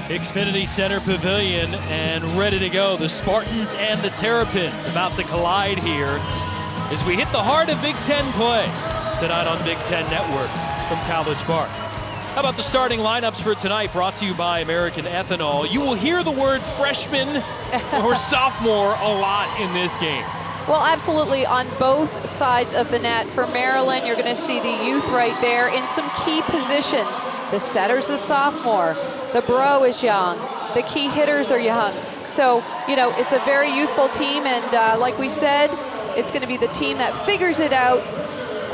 Xfinity Center Pavilion and ready to go. The Spartans and the Terrapins about to collide here as we hit the heart of Big Ten play tonight on Big Ten Network from College Park. How about the starting lineups for tonight, brought to you by American Ethanol? You will hear the word freshman or sophomore a lot in this game. Well, absolutely, on both sides of the net. For Maryland, you're going to see the youth right there in some key positions. The setter's a sophomore. The bro is young. The key hitters are young. So, you know, it's a very youthful team, and like we said, it's going to be the team that figures it out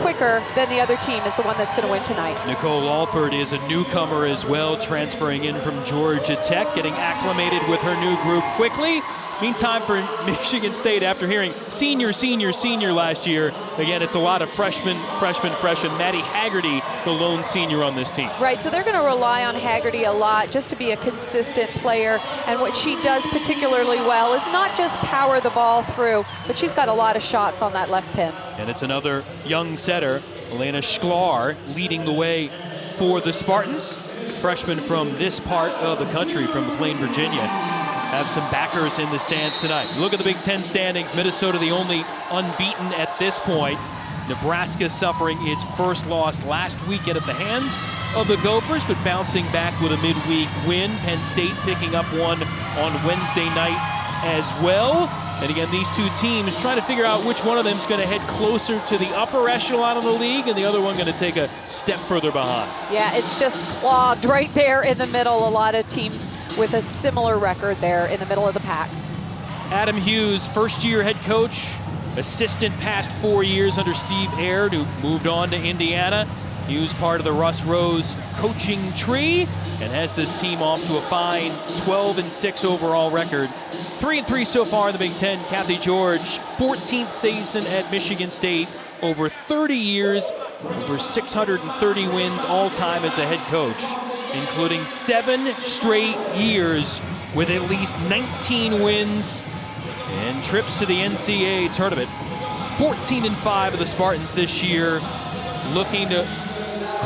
quicker than the other team is the one that's going to win tonight. Nicole Alford is a newcomer as well, transferring in from Georgia Tech, getting acclimated with her new group quickly. Meantime, for Michigan State, after hearing senior last year, again, it's a lot of freshman. Maddie Haggerty, the lone senior on this team. Right, so they're going to rely on Haggerty a lot just to be a consistent player. And what she does particularly well is not just power the ball through, but she's got a lot of shots on that left pin. And it's another young setter, Elena Sklar, leading the way for the Spartans. Freshman from this part of the country, from McLean, Virginia. Have some backers in the stands tonight. Look at the Big Ten standings. Minnesota the only unbeaten at this point. Nebraska suffering its first loss last weekend at the hands of the Gophers, but bouncing back with a midweek win. Penn State picking up one on Wednesday night as well. And again, these two teams trying to figure out which one of them is going to head closer to the upper echelon of the league and the other one going to take a step further behind. Yeah, it's just clogged right there in the middle. A lot of teams with a similar record there in the middle of the pack. Adam Hughes, first-year head coach, assistant past 4 years under Steve Aird, who moved on to Indiana. Hughes part of the Russ Rose coaching tree and has this team off to a fine 12-6 overall record. 3-3 so far in the Big Ten. Kathy George, 14th season at Michigan State, over 30 years, over 630 wins all-time as a head coach, including 7 straight years with at least 19 wins and trips to the NCAA tournament. 14-5 of the Spartans this year, looking to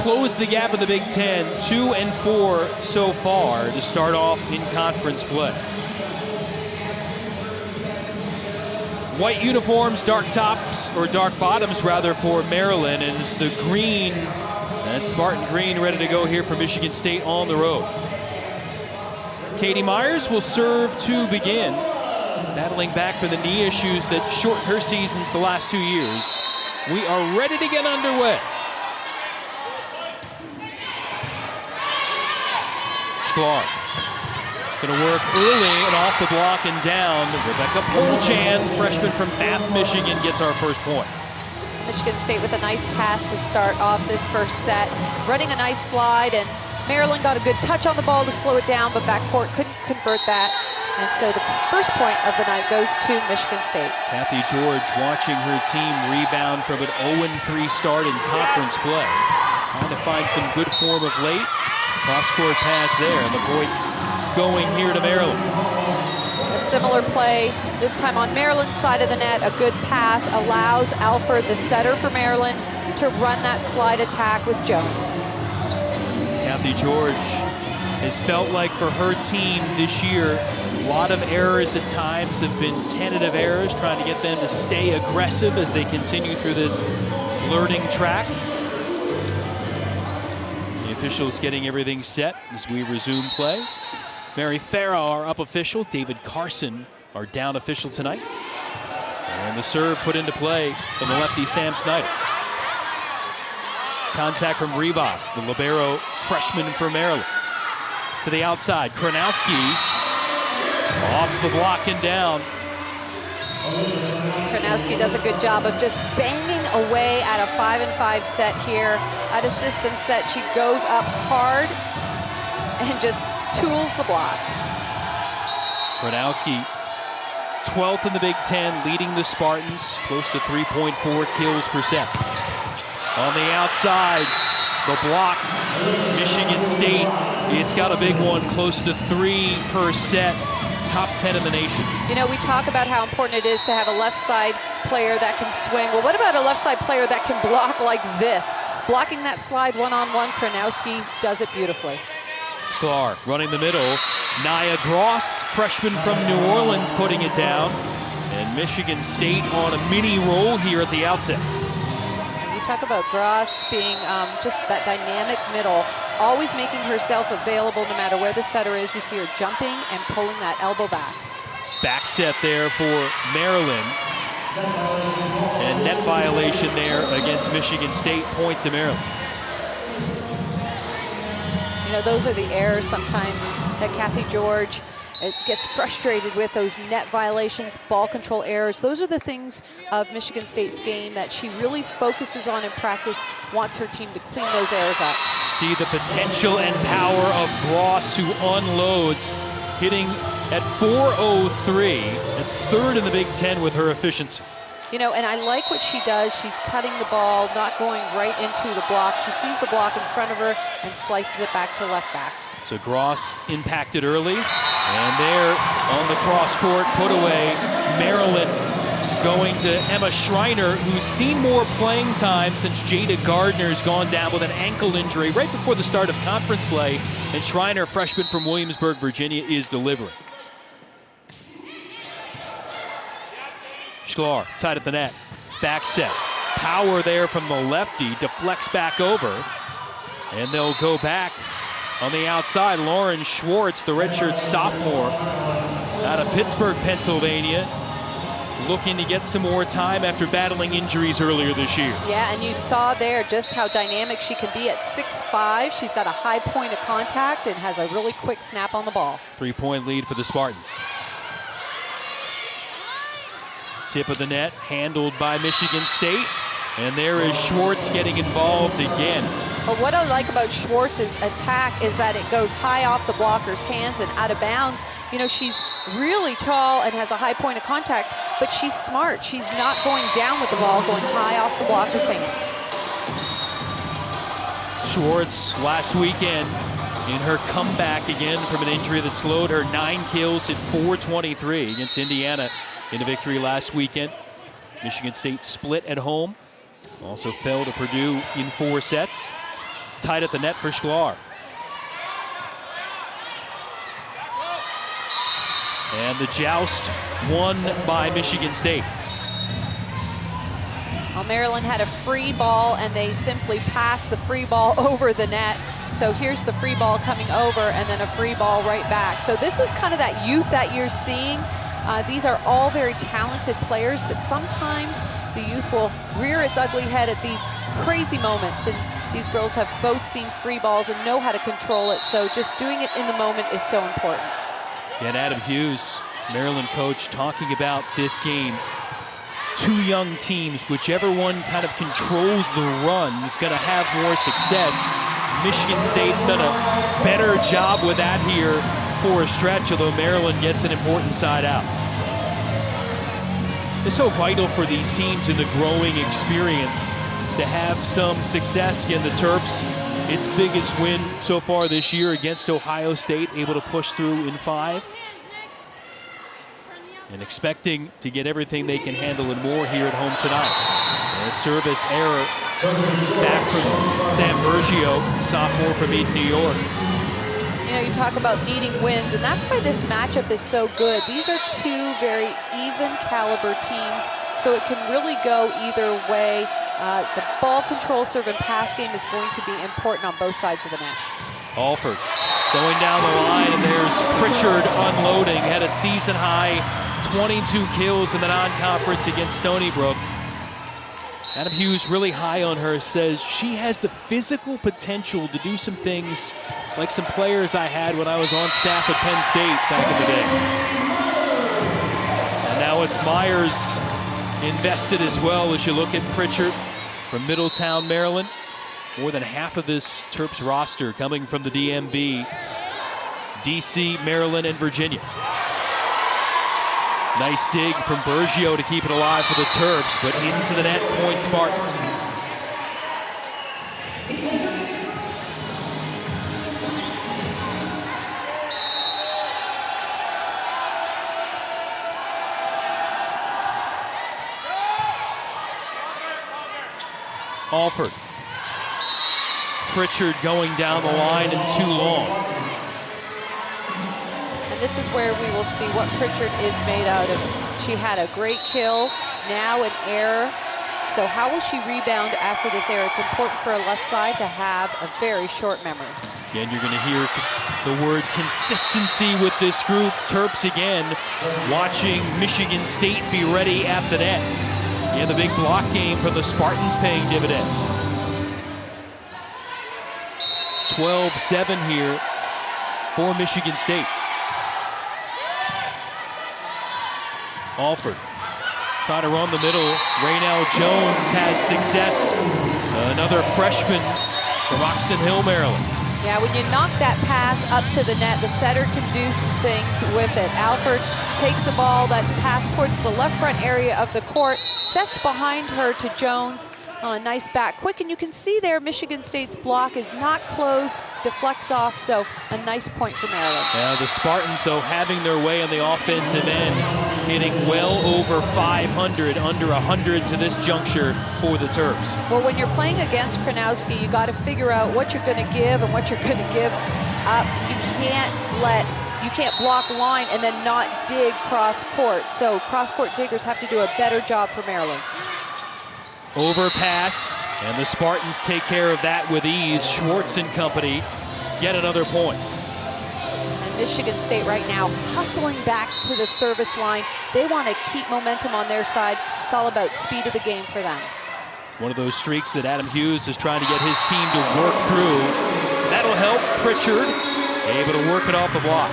close the gap of the Big Ten. 2-4 so far to start off in conference play. White uniforms, dark tops, or dark bottoms rather, for Maryland, and it's the green. That's Spartan green ready to go here for Michigan State on the road. Katie Myers will serve to begin, battling back for the knee issues that shortened her seasons the last 2 years. We are ready to get underway. Sklar going to work early and off the block and down. Rebecca Polchan, freshman from Bath, Michigan, gets our first point. Michigan State with a nice pass to start off this first set. Running a nice slide, and Maryland got a good touch on the ball to slow it down, but backcourt couldn't convert that. And so the first point of the night goes to Michigan State. Kathy George watching her team rebound from an 0-3 start in conference play. Trying to find some good form of late. Cross-court pass there, and the point going here to Maryland. A similar play, this time on Maryland's side of the net. A good pass allows Alford, the setter for Maryland, to run that slide attack with Jones. Kathy George has felt like for her team this year, a lot of errors at times have been tentative errors, trying to get them to stay aggressive as they continue through this learning track. The officials getting everything set as we resume play. Mary Farah, our up official. David Carson, our down official tonight. And the serve put into play from the lefty Sam Snyder. Contact from Rivas, the libero freshman for Maryland. To the outside, Kronowski off the block and down. Kronowski does a good job of just banging away at a 5-5 set here. At a system set, she goes up hard and just tools the block. Kronowski, 12th in the Big Ten, leading the Spartans, close to 3.4 kills per set. On the outside, the block, Michigan State, it's got a big one, close to 3 per set, top 10 in the nation. You know, we talk about how important it is to have a left side player that can swing. Well, what about a left side player that can block like this? Blocking that slide one-on-one, Kronowski does it beautifully. Sklar running the middle. Nia Gross, freshman from New Orleans, putting it down. And Michigan State on a mini roll here at the outset. You talk about Gross being just that dynamic middle, always making herself available no matter where the setter is. You see her jumping and pulling that elbow back. Back set there for Maryland. And net violation there against Michigan State, point to Maryland. You know, those are the errors sometimes that Kathy George gets frustrated with, those net violations, ball control errors. Those are the things of Michigan State's game that she really focuses on in practice, wants her team to clean those errors up. See the potential and power of Gross, who unloads, hitting at .403, and third in the Big Ten with her efficiency. You know, and I like what she does. She's cutting the ball, not going right into the block. She sees the block in front of her and slices it back to left back. So Gross impacted early, and there on the cross court put away. Maryland going to Emma Schreiner, who's seen more playing time since Jada Gardner's gone down with an ankle injury right before the start of conference play. And Schreiner, freshman from Williamsburg, Virginia, is delivering. Sklar tied at the net, back set. Power there from the lefty, deflects back over, and they'll go back on the outside. Lauren Schwartz, the redshirt sophomore out of Pittsburgh, Pennsylvania, looking to get some more time after battling injuries earlier this year. Yeah, and you saw there just how dynamic she can be at 6'5". She's got a high point of contact and has a really quick snap on the ball. 3-point lead for the Spartans. Tip of the net, handled by Michigan State. And there is Schwartz getting involved again. But what I like about Schwartz's attack is that it goes high off the blocker's hands and out of bounds. You know, she's really tall and has a high point of contact, but she's smart. She's not going down with the ball, going high off the blocker's hands. Schwartz last weekend in her comeback again from an injury that slowed her, 9 kills at .423 against Indiana in a victory last weekend. Michigan State split at home. Also fell to Purdue in 4 sets. Tied at the net for Sklar. And the joust won by Michigan State. Well, Maryland had a free ball and they simply passed the free ball over the net. So here's the free ball coming over and then a free ball right back. So this is kind of that youth that you're seeing. These are all very talented players, but sometimes the youth will rear its ugly head at these crazy moments. And these girls have both seen free balls and know how to control it. So just doing it in the moment is so important. And Adam Hughes, Maryland coach, talking about this game. 2 young teams, whichever one kind of controls the run is going to have more success. Michigan State's done a better job with that here for a stretch, although Maryland gets an important side out. It's so vital for these teams in the growing experience to have some success. Again, the Terps, its biggest win so far this year against Ohio State, able to push through in 5. And expecting to get everything they can handle and more here at home tonight. And a service error back from Sam Bergio, sophomore from Eden, New York. You know, you talk about needing wins, and that's why this matchup is so good. These are 2 very even caliber teams, so it can really go either way. The ball control, serve, and pass game is going to be important on both sides of the net. Alford going down the line, and there's Pritchard unloading. Had a season high 22 kills in the non-conference against Stony Brook. Adam Hughes really high on her, says she has the physical potential to do some things like some players I had when I was on staff at Penn State back in the day. And now it's Myers invested as well as you look at Pritchard from Middletown, Maryland. More than half of this Terps roster coming from the DMV, DC, Maryland, and Virginia. Nice dig from Bergio to keep it alive for the Terps, but into the net, point Spartans. Alford. Pritchard going down the line and too long. this is where we will see what Pritchard is made out of. She had a great kill, now an error. So how will she rebound after this error? It's important for a left side to have a very short memory. Again, you're going to hear the word consistency with this group. Terps again watching Michigan State be ready at the net. Yeah, the big block game for the Spartans paying dividends. 12-7 here for Michigan State. Alford trying to run the middle. Raynell Jones has success. Another freshman from Oxon Hill, Maryland. Yeah, when you knock that pass up to the net, the setter can do some things with it. Alford takes the ball that's passed towards the left front area of the court, sets behind her to Jones on a nice back quick, and you can see there Michigan State's block is not closed, deflects off, so a nice point for Maryland. Yeah, the Spartans, though, having their way on the offensive end, hitting well over 500, under 100 to this juncture for the Terps. Well, when you're playing against Kranowski, you got to figure out what you're going to give and what you're going to give up. You can't block line and then not dig cross court. So cross court diggers have to do a better job for Maryland. Overpass, and the Spartans take care of that with ease. Schwartz and company get another point. And Michigan State right now hustling back to the service line. They want to keep momentum on their side. It's all about speed of the game for them. One of those streaks that Adam Hughes is trying to get his team to work through. That'll help Pritchard, able to work it off the block.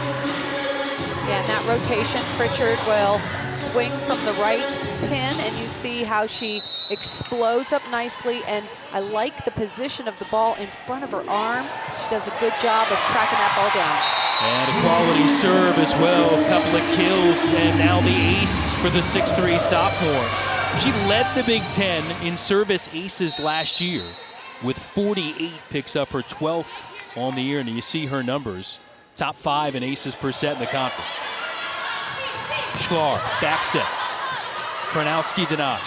Yeah, in that rotation, Pritchard will swing from the right pin, and you see how she explodes up nicely, and I like the position of the ball in front of her arm. She does a good job of tracking that ball down. And a quality serve as well, a couple of kills, and now the ace for the 6'3" sophomore. She led the Big Ten in service aces last year with 48, picks up her 12th on the year, and you see her numbers. Top 5 in aces per set in the conference. Sklar, back set. Kranowski denied.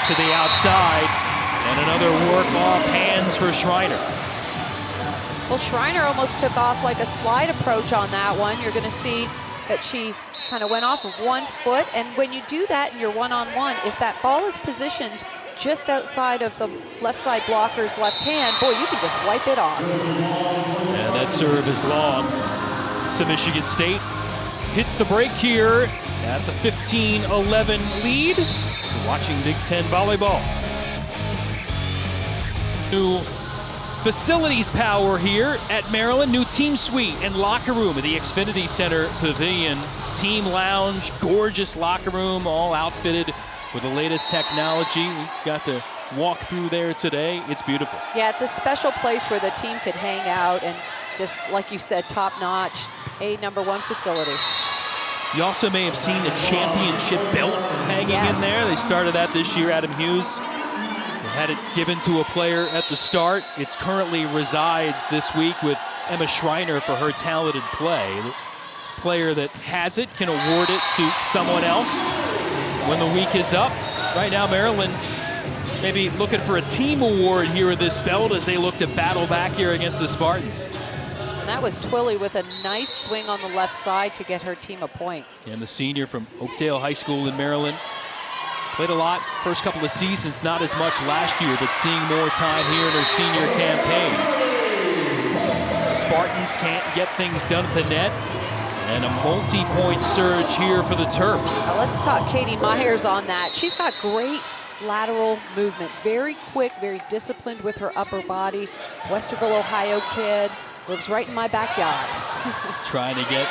To the outside, and another work off hands for Schreiner. Well, Schreiner almost took off like a slide approach on that one. You're going to see that she kind of went off of 1 foot, and when you do that in your one-on-one, if that ball is positioned just outside of the left side blocker's left hand, boy, you can just wipe it off. And that serve is long. So Michigan State hits the break here at the 15-11 lead. You're watching Big Ten volleyball. New facilities power here at Maryland. New team suite and locker room at the Xfinity Center Pavilion. Team lounge, gorgeous locker room, all outfitted with the latest technology. We got to walk through there today. It's beautiful. Yeah, it's a special place where the team could hang out, and just like you said, top-notch, a #1 facility. You also may have seen a championship belt hanging in there. They started that this year. Adam Hughes had it given to a player at the start. It currently resides this week with Emma Schreiner for her talented play. The player that has it can award it to someone else when the week is up. Right now, Maryland maybe looking for a team award here with this belt as they look to battle back here against the Spartans. And that was Twilley with a nice swing on the left side to get her team a point. And the senior from Oakdale High School in Maryland. Played a lot first couple of seasons, not as much last year, but seeing more time here in her senior campaign. Spartans can't get things done at the net. And a multi-point surge here for the Terps. Now let's talk Katie Myers on that. She's got great lateral movement. Very quick, very disciplined with her upper body. Westerville, Ohio kid. Lives right in my backyard. Trying to get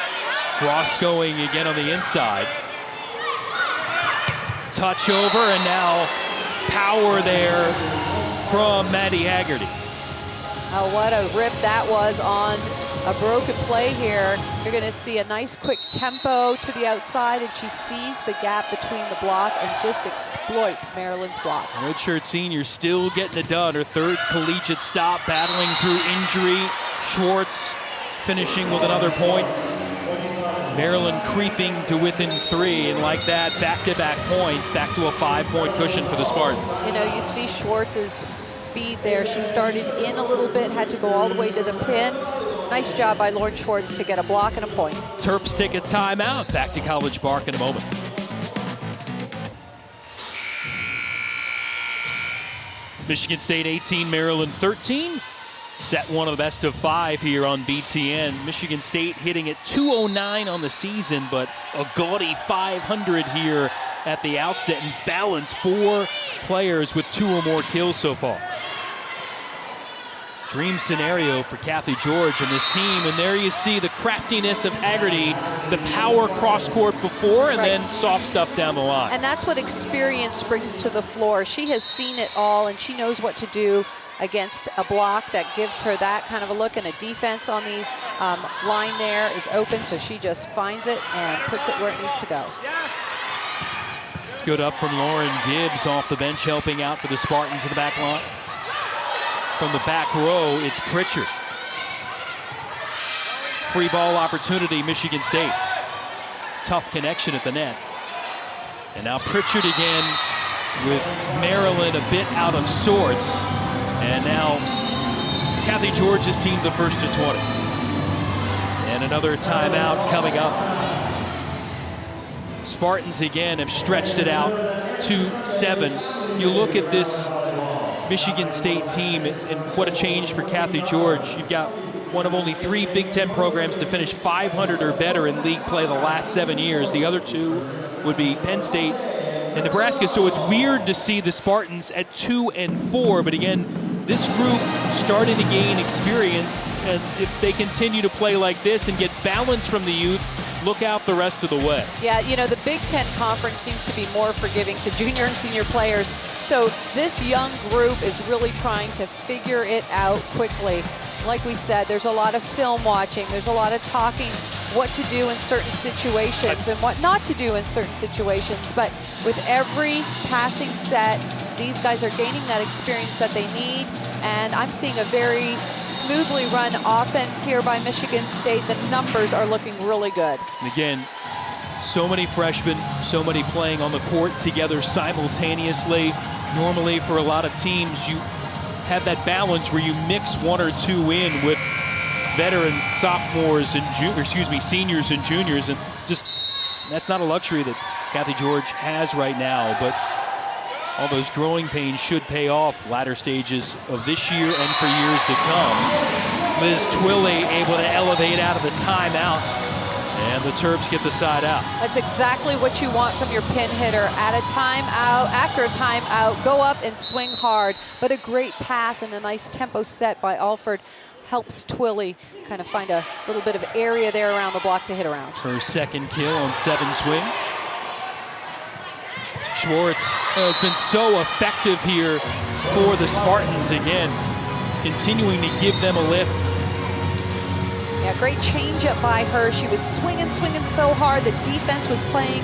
Ross going again on the inside. Touch over, and now power there from Maddie Haggerty. Oh, what a rip that was on a broken play here. You're going to see a nice quick tempo to the outside, and she sees the gap between the block and just exploits Maryland's block. Redshirt senior still getting it done. Her third collegiate stop, battling through injury. Schwartz finishing with another point. Maryland creeping to within 3, and like that, back-to-back points, back to a 5-point cushion for the Spartans. You know, you see Schwartz's speed there. She started in a little bit, had to go all the way to the pin. Nice job by Lauren Schwartz to get a block and a point. Terps take a timeout. Back to College Park in a moment. Michigan State 18, Maryland 13. Set one of the best of 5 here on BTN. Michigan State hitting at 209 on the season, but a gaudy 500 here at the outset, and balance 4 players with 2 or more kills so far. Dream scenario for Kathy George and this team, and there you see the craftiness of Haggerty, the power cross-court before, and then soft stuff down the line. And that's what experience brings to the floor. She has seen it all, and she knows what to do against a block that gives her that kind of a look, and a defense on the line there is open, so she just finds it and puts it where it needs to go. Good up from Lauren Gibbs off the bench, helping out for the Spartans in the back line. From the back row, it's Pritchard. Free ball opportunity, Michigan State. Tough connection at the net. And now Pritchard again with Maryland a bit out of sorts. And now Kathy George's team the first to 20. And another timeout coming up. Spartans again have stretched it out to 7. You look at this Michigan State team, and what a change for Kathy George. You've got one of only 3 Big Ten programs to finish 500 or better in league play the last 7 years. The other 2 would be Penn State and Nebraska. So it's weird to see the Spartans at 2 and 4, but again, this group starting to gain experience, and if they continue to play like this and get balance from the youth, look out the rest of the way. Yeah, you know, the Big Ten Conference seems to be more forgiving to junior and senior players. So this young group is really trying to figure it out quickly. Like we said, there's a lot of film watching. There's a lot of talking what to do in certain situations and what not to do in certain situations. But with every passing set, these guys are gaining that experience that they need. And I'm seeing a very smoothly run offense here by Michigan State. The numbers are looking really good. And again, so many freshmen, so many playing on the court together simultaneously. Normally for a lot of teams, you have that balance where you mix 1 or 2 in with veterans, sophomores, and seniors and juniors. And just, that's not a luxury that Kathy George has right now. But all those growing pains should pay off latter stages of this year and for years to come. Liz Twilley able to elevate out of the timeout, and the Terps get the side out. That's exactly what you want from your pin hitter. At a timeout, after a timeout, go up and swing hard. But a great pass and a nice tempo set by Alford helps Twilley kind of find a little bit of area there around the block to hit around. Her second kill on 7 swings. Schwartz has been so effective here for the Spartans again, continuing to give them a lift. Yeah, great changeup by her. She was swinging so hard. The defense was playing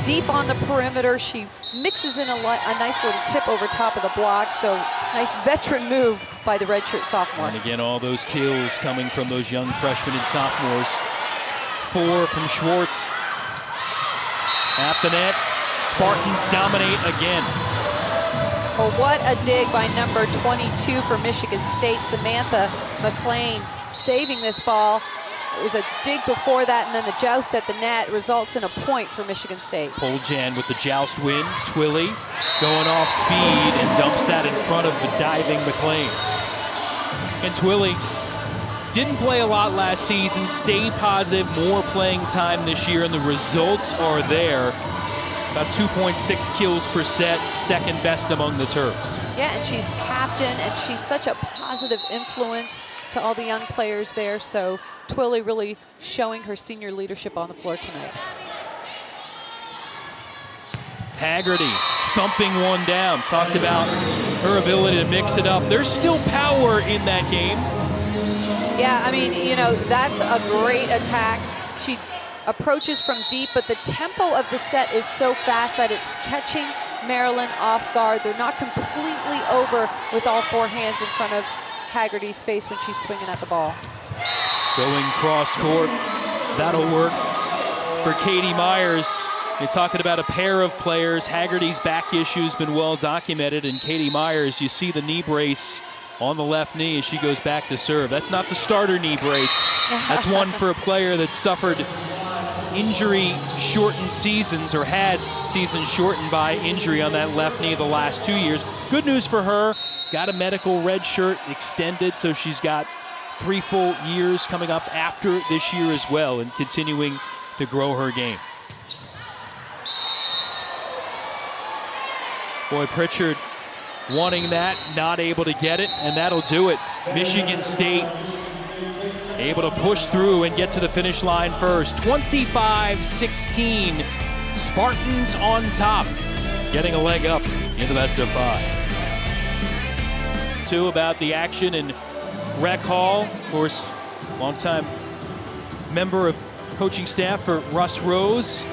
deep on the perimeter. She mixes in a nice little tip over top of the block. So nice veteran move by the redshirt sophomore. And again, all those kills coming from those young freshmen and sophomores. 4 from Schwartz. At the net. Spartans dominate again. Well, what a dig by number 22 for Michigan State, Samantha McLean, saving this ball. It was a dig before that, and then the joust at the net results in a point for Michigan State. Poljan with the joust win. Twilley going off speed and dumps that in front of the diving McLean. And Twilley didn't play a lot last season, stayed positive, more playing time this year, and the results are there. About 2.6 kills per set, second best among the Terps. Yeah, and she's captain, and she's such a positive influence to all the young players there. So Twilley really showing her senior leadership on the floor tonight. Haggerty thumping one down. Talked about her ability to mix it up. There's still power in that game. Yeah, I mean, you know, that's a great attack. She approaches from deep, but the tempo of the set is so fast that it's catching Maryland off guard. They're not completely over with all 4 hands in front of Haggerty's face when she's swinging at the ball. Going cross court, that'll work for Katie Myers. You're talking about a pair of players. Haggerty's back issue's been well documented, and Katie Myers, you see the knee brace on the left knee as she goes back to serve. That's not the starter knee brace. That's one for a player that suffered injury-shortened seasons, or had seasons shortened by injury on that left knee the last 2 years. Good news for her. Got a medical red shirt extended, so she's got 3 full years coming up after this year as well, and continuing to grow her game. Boy, Pritchard wanting that, not able to get it, and that'll do it. Michigan State able to push through and get to the finish line first. 25-16, Spartans on top, getting a leg up in the best of 5. Two about the action in Rec Hall. Of course, longtime member of coaching staff for Russ Rose.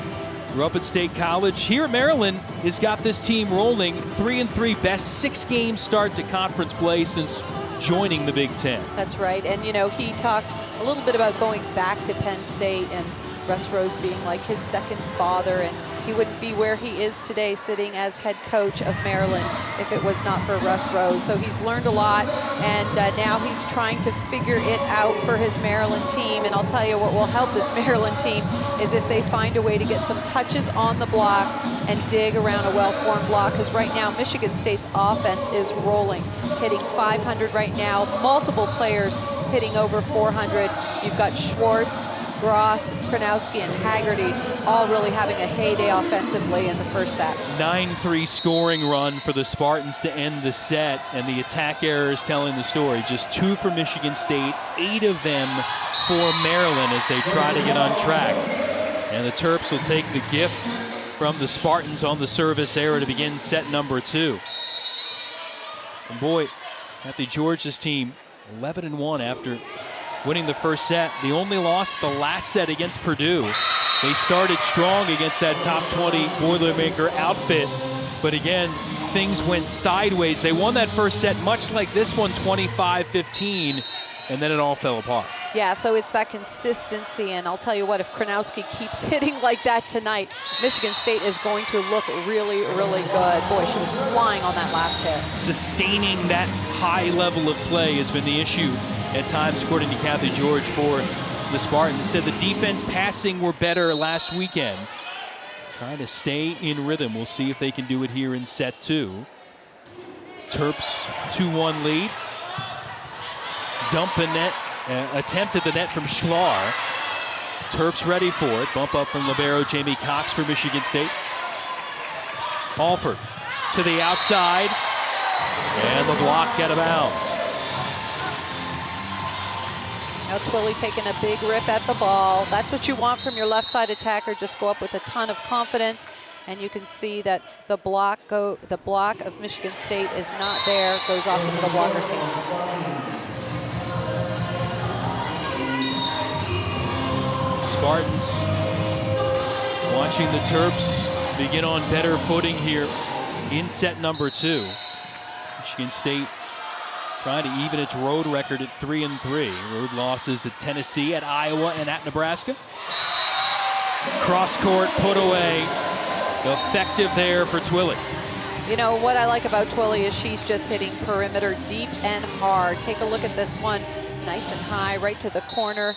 Grew up at State College. Here at Maryland, has got this team rolling. 3-3, best 6-game start to conference play since joining the Big Ten. That's right, and you know, he talked a little bit about going back to Penn State and Russ Rose being like his second father, and he wouldn't be where he is today sitting as head coach of Maryland if it was not for Russ Rose. So he's learned a lot, and now he's trying to figure it out for his Maryland team. And I'll tell you what will help this Maryland team is if they find a way to get some touches on the block and dig around a well-formed block, because right now Michigan State's offense is rolling, hitting 500 right now, multiple players hitting over 400. You've got Schwartz, Gross, Kranowski, and Haggerty all really having a heyday offensively in the first set. 9-3 scoring run for the Spartans to end the set, and the attack error is telling the story. Just 2 for Michigan State, 8 of them for Maryland as they try to get on track. And the Terps will take the gift from the Spartans on the service error to begin set number 2. And boy, Kathy George's team 11-1 after winning the first set. The only loss the last set against Purdue. They started strong against that top 20 Boilermaker outfit, but again, things went sideways. They won that first set much like this one, 25-15, and then it all fell apart. Yeah, so it's that consistency, and I'll tell you what, if Kranowski keeps hitting like that tonight, Michigan State is going to look really, really good. Boy, she was flying on that last hit. Sustaining that high level of play has been the issue at times, according to Kathy George, for the Spartans. Said the defense passing were better last weekend. Trying to stay in rhythm. We'll see if they can do it here in set 2. Terps 2-1 lead. Dump and net. Attempt at the net from Schlar. Terps ready for it. Bump up from libero Jamie Cox for Michigan State. Alford to the outside. And the block out of bounds. Now Twilley taking a big rip at the ball. That's what you want from your left side attacker. Just go up with a ton of confidence. And you can see that the block of Michigan State is not there. Goes off into the blocker's hands. Spartans watching the Terps begin on better footing here in set number 2. Michigan State trying to even its road record at 3-3. Road losses at Tennessee, at Iowa, and at Nebraska. Cross court put away. Effective there for Twilley. You know, what I like about Twilley is she's just hitting perimeter deep and hard. Take a look at this one. Nice and high, right to the corner.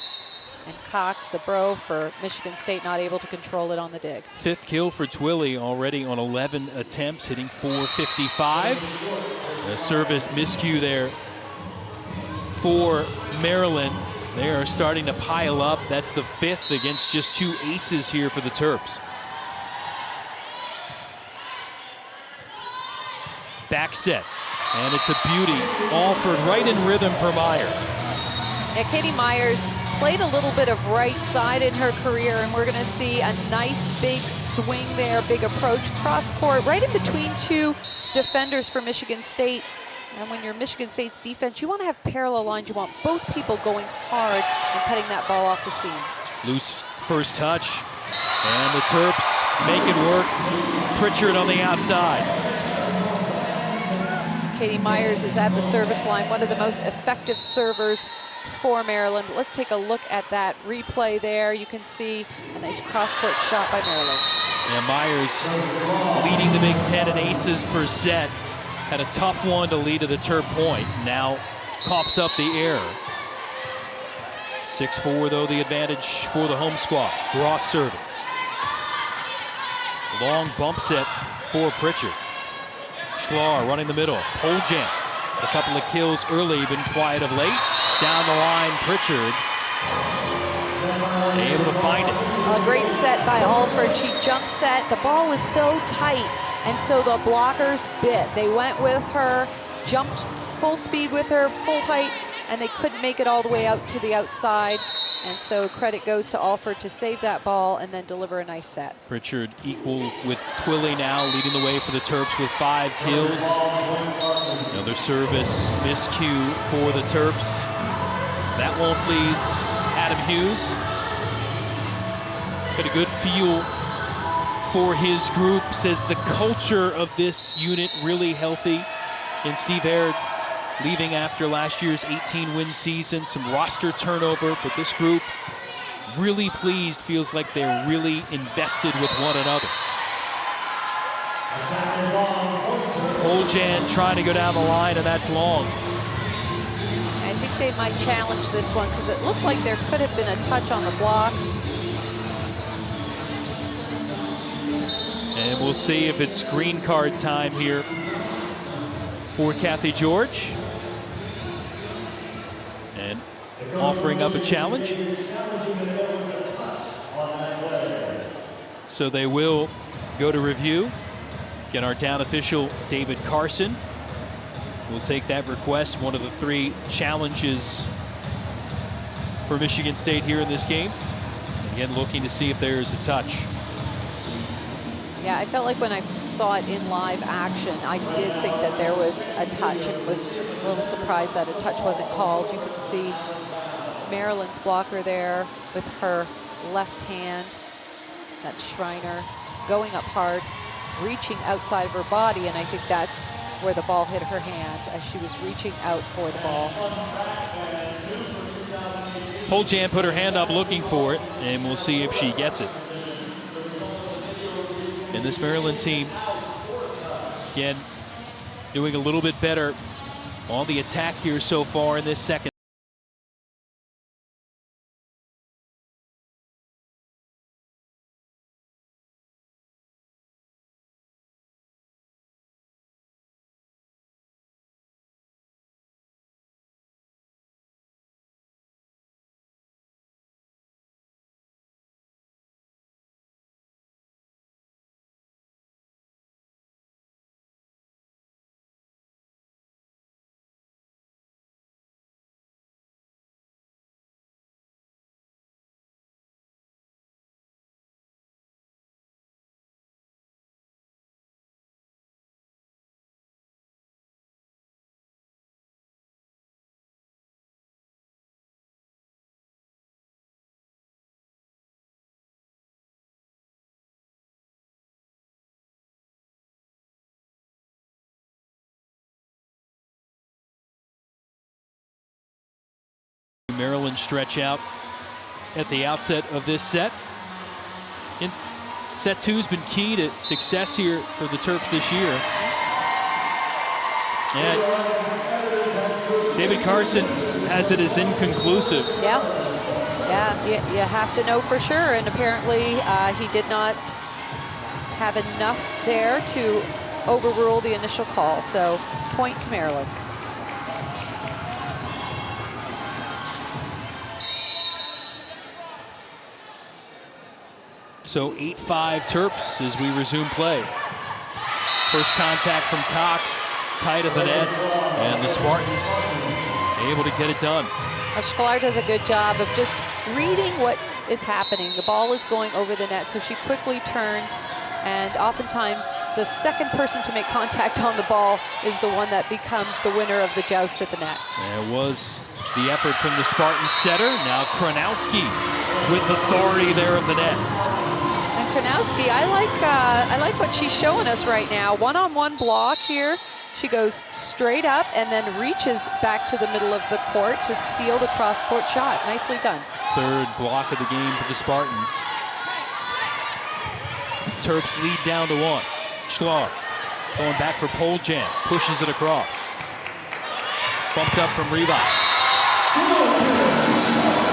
And Cox, the bro for Michigan State, not able to control it on the dig. 5th kill for Twilley already on 11 attempts, hitting .455. A service miscue there for Maryland. They are starting to pile up. That's the 5th against just 2 aces here for the Terps. Back set, and it's a beauty. Alford right in rhythm for Myers. Yeah, Katie Myers played a little bit of right side in her career, and we're going to see a nice big swing there, big approach, cross court, right in between 2 defenders for Michigan State. And when you're Michigan State's defense, you want to have parallel lines. You want both people going hard and cutting that ball off the seam. Loose first touch, and the Terps make it work. Pritchard on the outside. Katie Myers is at the service line, one of the most effective servers for Maryland. Let's take a look at that replay there. You can see a nice cross-court shot by Maryland. Yeah, Myers leading the Big Ten in aces per set. Had a tough one to lead to the Terp point. Now coughs up the error. 6-4 though the advantage for the home squad. Gross serving. Long bump set for Pritchard. Sklar running the middle. Pole jam. A couple of kills early, been quiet of late. Down the line, Pritchard able to find it. A great set by Alford. She jump set. The ball was so tight, and so the blockers bit. They went with her, jumped full speed with her, full height, and they couldn't make it all the way out to the outside. And so credit goes to Alford to save that ball and then deliver a nice set. Pritchard equal with Twilley now, leading the way for the Terps with 5 kills. Another service miscue for the Terps. That won't please Adam Hughes. Got a good feel for his group. Says the culture of this unit really healthy. And Steve Aird leaving after last year's 18-win season, some roster turnover, but this group really pleased, feels like they're really invested with one another. Oljan trying to go down the line, and that's long. I think they might challenge this one because it looked like there could have been a touch on the block. And we'll see if it's green card time here for Kathy George. And offering up a challenge. So they will go to review. Again, our down official, David Carson, will take that request. One of the 3 challenges for Michigan State here in this game. Again, looking to see if there's a touch. Yeah, I felt like when I saw it in live action, I did think that there was a touch and was a little surprised that a touch wasn't called. You could see Maryland's blocker there with her left hand, that Schreiner, going up hard, reaching outside of her body, and I think that's where the ball hit her hand as she was reaching out for the ball. Poljan put her hand up looking for it, and we'll see if she gets it. And this Maryland team, again, doing a little bit better on the attack here so far in this second. Maryland stretch out at the outset of this set. And set 2's been key to success here for the Terps this year. And David Carson has it as inconclusive. Yeah, you have to know for sure, and apparently he did not have enough there to overrule the initial call, so point to Maryland. So 8-5 Terps as we resume play. First contact from Cox, tight of the net, and the Spartans able to get it done. Sklar does a good job of just reading what is happening. The ball is going over the net, so she quickly turns, and oftentimes the second person to make contact on the ball is the one that becomes the winner of the joust at the net. And it was the effort from the Spartan setter. Now Kronowski with authority there at the net. Kronowski, I like what she's showing us right now. One-on-one block here. She goes straight up and then reaches back to the middle of the court to seal the cross-court shot. Nicely done. 3rd block of the game for the Spartans. Terps lead down to 1. Sklar Going back for pole jam. Pushes it across. Bumped up from Rivas.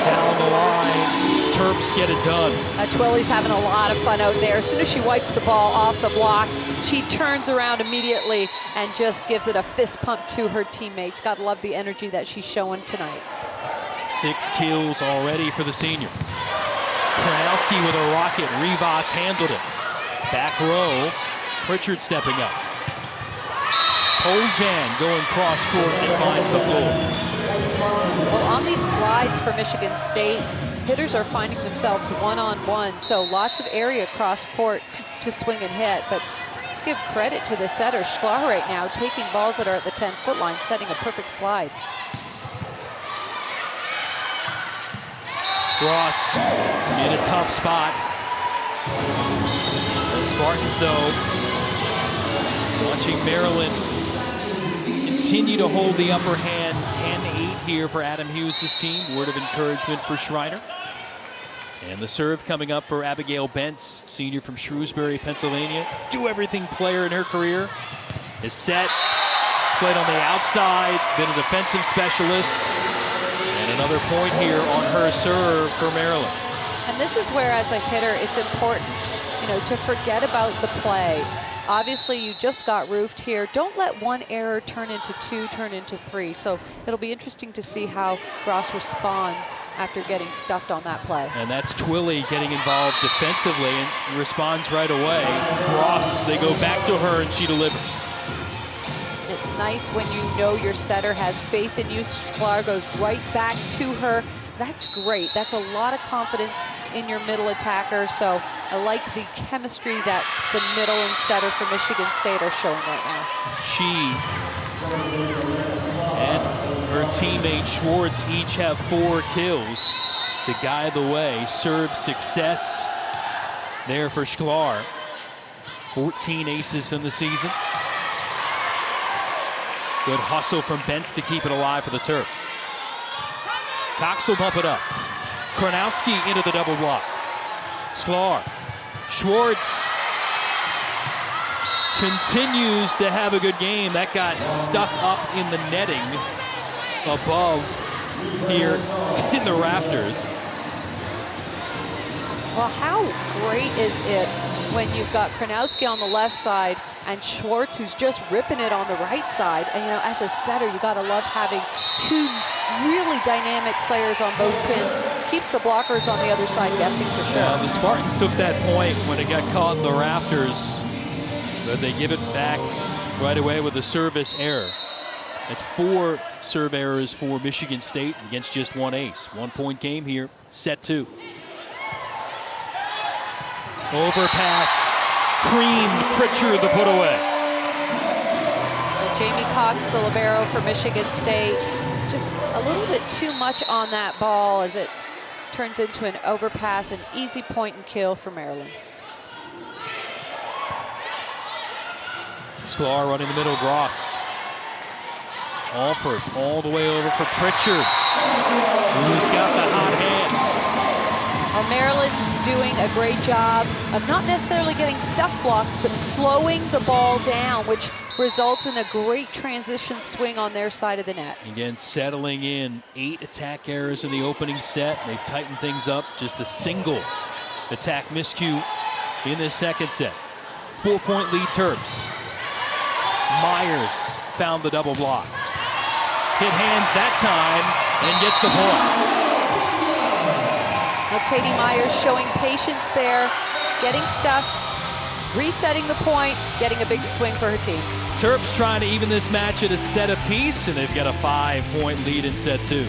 Down the line. Terps get it done. Twillie's having a lot of fun out there. As soon as she wipes the ball off the block, she turns around immediately and just gives it a fist pump to her teammates. Gotta love the energy that she's showing tonight. 6 kills already for the senior. Kranowski with a rocket. Rivas handled it. Back row. Pritchard stepping up. Poljan going cross court and finds the floor. Well, on these slides for Michigan State, hitters are finding themselves one-on-one, so lots of area cross court to swing and hit. But let's give credit to the setter, Sklar, right now, taking balls that are at the 10-foot line, setting a perfect slide. Ross in a tough spot. The Spartans, though, watching Maryland continue to hold the upper hand. 10-8 here for Adam Hughes' team. Word of encouragement for Schreiner. And the serve coming up for Abigail Bentz, senior from Shrewsbury, Pennsylvania. Do-everything player in her career. Is set, played on the outside, been a defensive specialist. And another point here on her serve for Maryland. And this is where, as a hitter, it's important, to forget about the play. Obviously, you just got roofed here. Don't let one error turn into 2, turn into 3. So it'll be interesting to see how Gross responds after getting stuffed on that play. And that's Twilley getting involved defensively and responds right away. Gross, they go back to her and she delivers. It's nice when you know your setter has faith in you. Sklar goes right back to her. That's great. That's a lot of confidence in your middle attacker. So I like the chemistry that the middle and setter for Michigan State are showing right now. She and her teammate Schwartz each have 4 kills to guide the way. Serve success there for Sklar. 14 aces in the season. Good hustle from Bentz to keep it alive for the Terps. Cox will bump it up. Kranowski into the double block. Sklar. Schwartz continues to have a good game. That got stuck up in the netting above here in the rafters. Well, how great is it when you've got Kranowski on the left side and Schwartz, who's just ripping it on the right side. And as a setter, you gotta love having 2 really dynamic players on both pins. Keeps the blockers on the other side guessing for sure. Yeah, the Spartans took that point when it got caught in the rafters, but they give it back right away with a service error. It's 4 serve errors for Michigan State against just 1 ace. 1-point game here, set 2. Overpass, creamed Pritchard the put away. And Jamie Cox, the libero for Michigan State, just a little bit too much on that ball as it turns into an overpass, an easy point and kill for Maryland. Sklar running the middle, Gross. Alford all the way over for Pritchard, who's got the hot hand. Well, Maryland's doing a great job of not necessarily getting stuff blocks, but slowing the ball down, which results in a great transition swing on their side of the net. Again, settling in 8 attack errors in the opening set. They've tightened things up. Just a single attack miscue in this second set. 4-point lead Terps. Myers found the double block. Hit hands that time and gets the point. Now Katie Myers showing patience there, getting stuffed, resetting the point, getting a big swing for her team. Terps trying to even this match at a set apiece, and they've got a 5-point lead in set 2.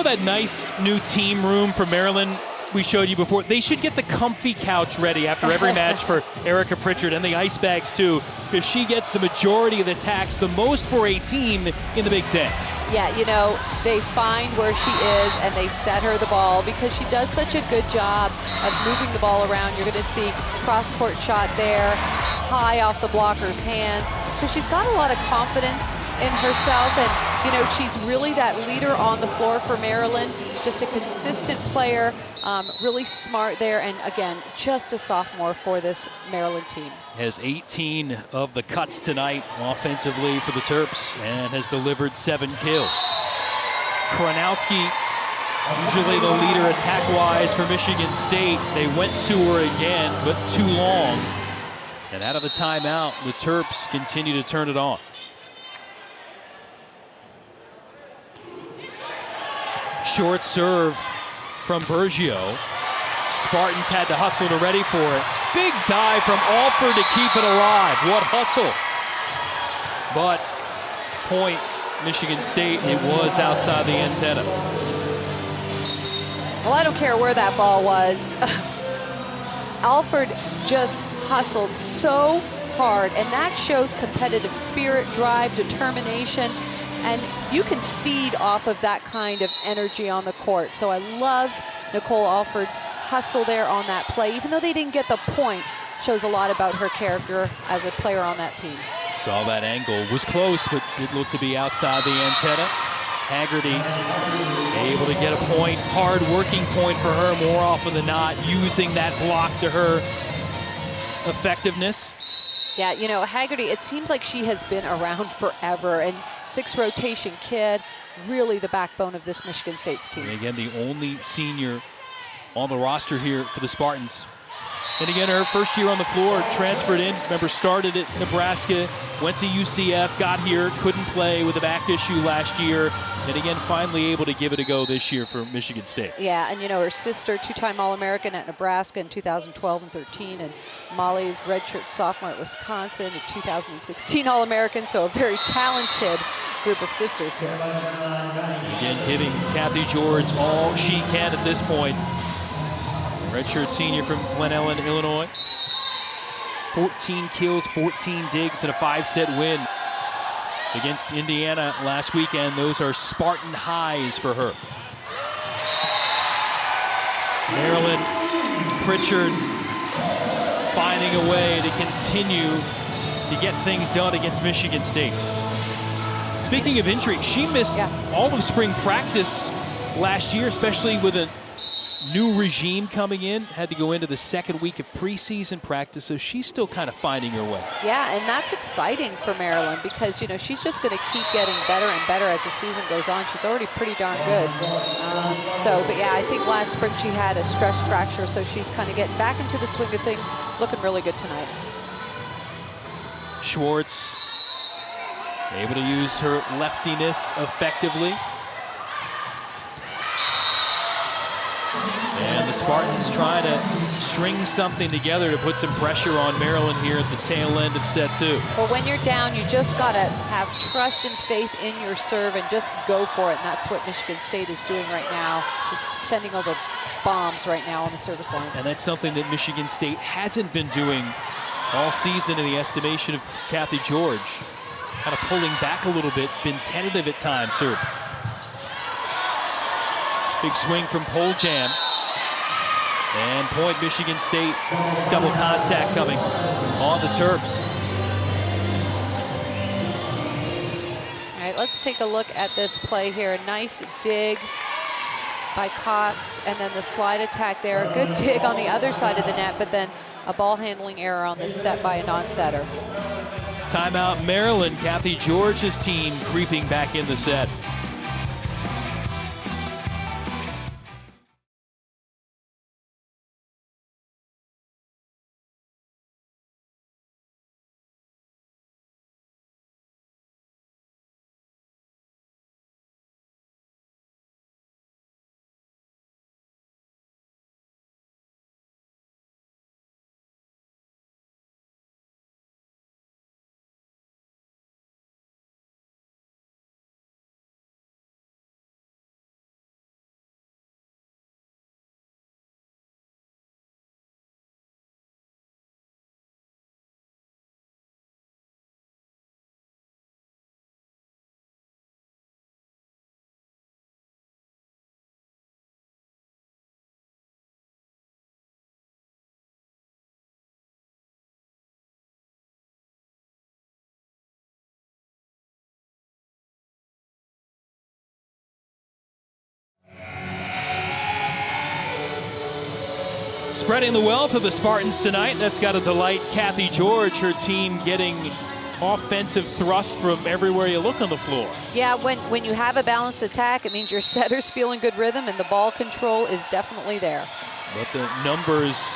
That nice new team room for Maryland we showed you before? They should get the comfy couch ready after every match for Erica Pritchard, and the ice bags too, if she gets the majority of the attacks, the most for a team in the Big Ten. Yeah, they find where she is and they set her the ball because she does such a good job of moving the ball around. You're going to see cross-court shot there, high off the blocker's hands. So she's got a lot of confidence in herself, and you know, she's really that leader on the floor for Maryland. Just a consistent player, really smart there, and again, just a sophomore for this Maryland team. Has 18 of the cuts tonight offensively for the Terps and has delivered 7 kills. Kronowski, usually the leader attack-wise for Michigan State. They went to her again, but too long. And out of the timeout, the Terps continue to turn it on. Short serve from Bergio. Spartans had to hustle to ready for it. Big dive from Alford to keep it alive. What hustle. But point, Michigan State, it was outside the antenna. Well, I don't care where that ball was. Alford just hustled so hard, and that shows competitive spirit, drive, determination, and you can feed off of that kind of energy on the court. So I love Nicole Alford's hustle there on that play. Even though they didn't get the point, shows a lot about her character as a player on that team. Saw that angle, was close, but it looked to be outside the antenna. Haggerty able to get a point, hard working point for her more often than not, using that block to her effectiveness. Yeah, you know, Haggerty, it seems like she has been around forever, and 6 rotation kid, really the backbone of this Michigan State's team. And again, the only senior on the roster here for the Spartans. And again, her first year on the floor, transferred in. Remember, started at Nebraska, went to UCF, got here, couldn't play with a back issue last year. And again, finally able to give it a go this year for Michigan State. Yeah, and you know, her sister, 2-time All-American at Nebraska in 2012 and 13, and Molly's redshirt sophomore at Wisconsin in 2016 All-American, so a very talented group of sisters here. Again, giving Kathy George all she can at this point. Redshirt senior from Glen Ellen, Illinois. 14 kills, 14 digs, and a 5-set win against Indiana last weekend. Those are Spartan highs for her. Maryland, Pritchard finding a way to continue to get things done against Michigan State. Speaking of injury, she missed all of spring practice last year, especially with a new regime coming in, had to go into the 2nd week of preseason practice, so she's still kind of finding her way. Yeah, and that's exciting for Maryland because, you know, she's just going to keep getting better and better as the season goes on. She's already pretty darn good. But yeah, I think last spring she had a stress fracture, so she's kind of getting back into the swing of things, looking really good tonight. Schwartz able to use her leftiness effectively. And the Spartans trying to string something together to put some pressure on Maryland here at the tail end of set 2. Well, when you're down, you just got to have trust and faith in your serve and just go for it. And that's what Michigan State is doing right now, just sending over bombs right now on the service line. And that's something that Michigan State hasn't been doing all season in the estimation of Kathy George. Kind of pulling back a little bit, been tentative at times, sir. Big swing from Poljam. And point, Michigan State, double contact coming on the Terps. All right, let's take a look at this play here. A nice dig by Cox, and then the slide attack there. A good dig on the other side of the net, but then a ball handling error on this set by a non-setter. Timeout, Maryland. Kathy George's team creeping back in the set. Spreading the wealth of the Spartans tonight. That's got to delight Kathy George, her team getting offensive thrust from everywhere you look on the floor. Yeah, when you have a balanced attack, it means your setter's feeling good rhythm and the ball control is definitely there. But the numbers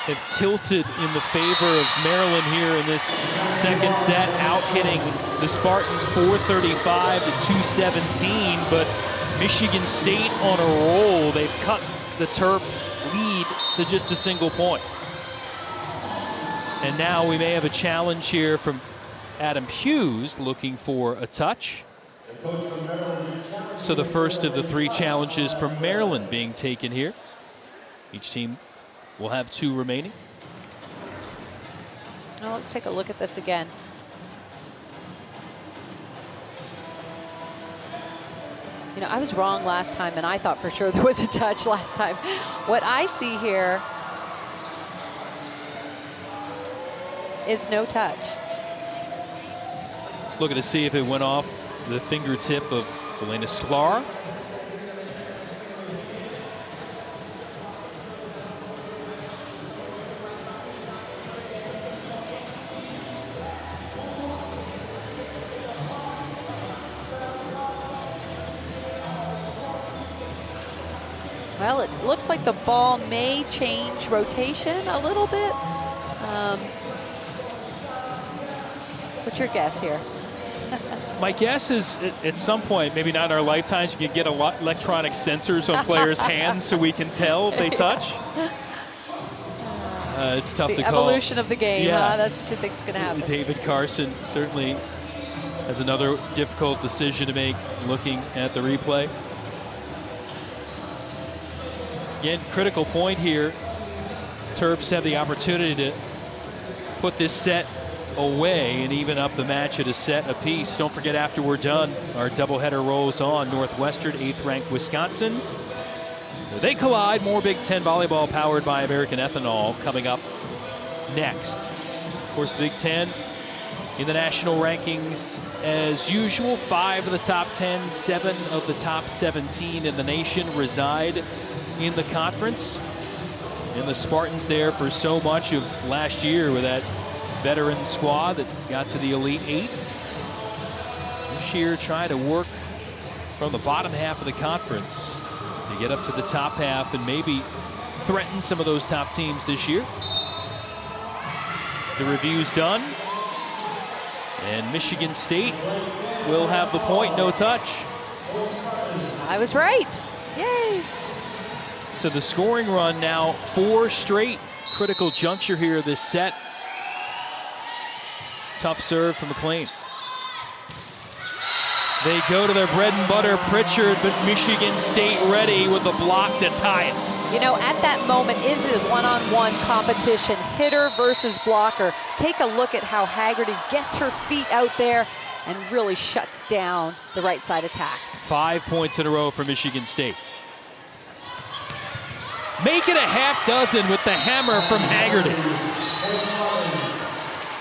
have tilted in the favor of Maryland here in this second set, out-hitting the Spartans 435 to 217, but Michigan State on a roll. They've cut the Terp lead to just a single point. And now we may have a challenge here from Adam Hughes looking for a touch. So the first of the 3 challenges from Maryland being taken here. Each team will have 2 remaining. Well, let's take a look at this again. You know, I was wrong last time, and I thought for sure there was a touch last time. What I see here is no touch. Looking to see if it went off the fingertip of Elena Sklar. Well, it looks like the ball may change rotation a little bit. What's your guess here? My guess is at some point, maybe not in our lifetimes, you can get electronic sensors on players' hands so we can tell if they touch. It's tough to call. The evolution of the game, yeah. huh? That's what you think is going to happen. David Carson certainly has another difficult decision to make looking at the replay. Again, critical point here. Terps have the opportunity to put this set away and even up the match at a set apiece. Don't forget, after we're done, our doubleheader rolls on. Northwestern, 8th-ranked Wisconsin. They collide. More Big Ten volleyball powered by American Ethanol coming up next. Of course, the Big Ten in the national rankings as usual. 5 of the top 10, 7 of the top 17 in the nation reside in the conference. And the Spartans there for so much of last year with that veteran squad that got to the Elite 8. This year trying to work from the bottom half of the conference to get up to the top half and maybe threaten some of those top teams this year. The review's done. And Michigan State will have the point, no touch. I was right. Yay. So the scoring run now 4 straight. Critical juncture here this set. Tough serve from McLean. They go to their bread and butter, Pritchard, but Michigan State ready with a block to tie it. You know, at that moment, is it a one-on-one competition, hitter versus blocker? Take a look at how Haggerty gets her feet out there and really shuts down the right side attack. 5 points in a row for Michigan State. Make it a half dozen with the hammer from Haggerty.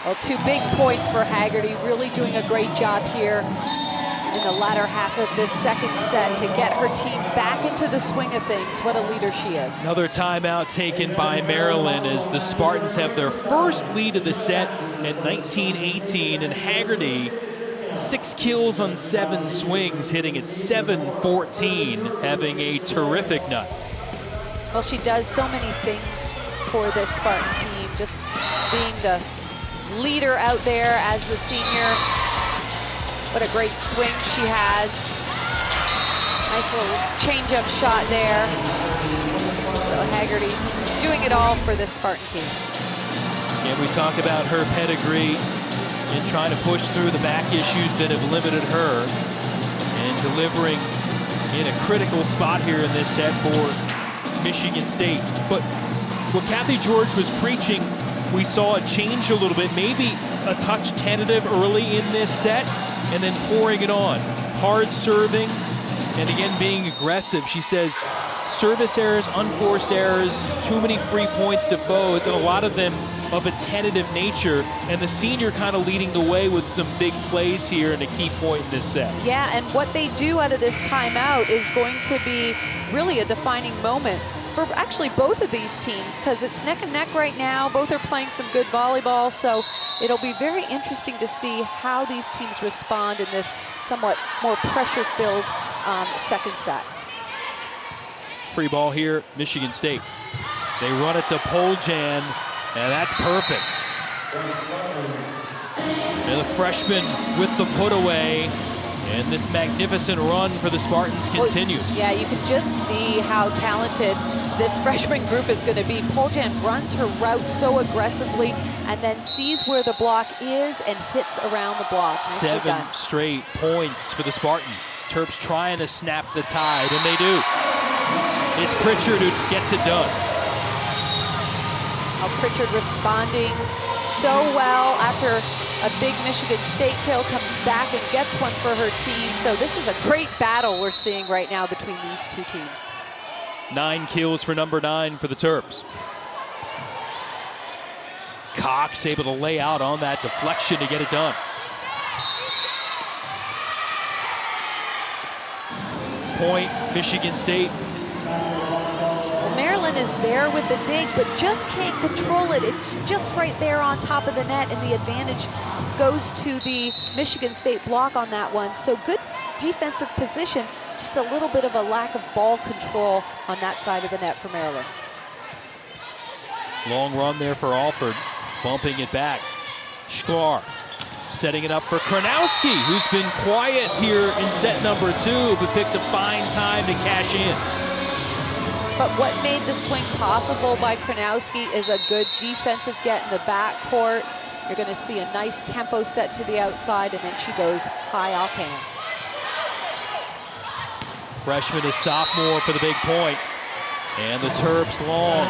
Well, 2 big points for Haggerty, really doing a great job here in the latter half of this second set to get her team back into the swing of things. What a leader she is. Another timeout taken by Maryland as the Spartans have their first lead of the set at 19-18, and Haggerty 6 kills on 7 swings, hitting at 7-14, having a terrific night. Well, she does so many things for this Spartan team, just being the leader out there as the senior. What a great swing she has. Nice little change-up shot there. So Haggerty doing it all for this Spartan team. Yeah, we talk about her pedigree and trying to push through the back issues that have limited her and delivering in a critical spot here in this set for Michigan State. But what Kathy George was preaching, we saw it change a little bit, maybe a touch tentative early in this set and then pouring it on. Hard serving and again being aggressive. She says service errors, unforced errors, too many free points to foes, and a lot of them of a tentative nature, and the senior kind of leading the way with some big plays here and a key point in this set. Yeah, and what they do out of this timeout is going to be really a defining moment for actually both of these teams, because it's neck and neck right now. Both are playing some good volleyball, so it'll be very interesting to see how these teams respond in this somewhat more pressure-filled second set. Free ball here, Michigan State. They run it to Poljan, and that's perfect. And the freshman with the put away, and this magnificent run for the Spartans continues. Well, yeah, you can just see how talented this freshman group is going to be. Poljan runs her route so aggressively and then sees where the block is and hits around the block. Nicely 7 done. straight points for the Spartans. Terps trying to snap the tide, and they do. It's Pritchard who gets it done. Pritchard responding so well after a big Michigan State kill, comes back and gets one for her team. So this is a great battle we're seeing right now between these two teams. 9 kills for number 9 for the Terps. Cox able to lay out on that deflection to get it done. Point, Michigan State. Maryland is there with the dig, but just can't control it. It's just right there on top of the net, and the advantage goes to the Michigan State block on that one. So good defensive position, just a little bit of a lack of ball control on that side of the net for Maryland. Long run there for Alford, bumping it back. Sklar setting it up for Kronowski, who's been quiet here in set number 2, but picks a fine time to cash in. But what made the swing possible by Kronowski is a good defensive get in the backcourt. You're going to see a nice tempo set to the outside, and then she goes high off hands. Freshman is sophomore for the big point. And the Terps long.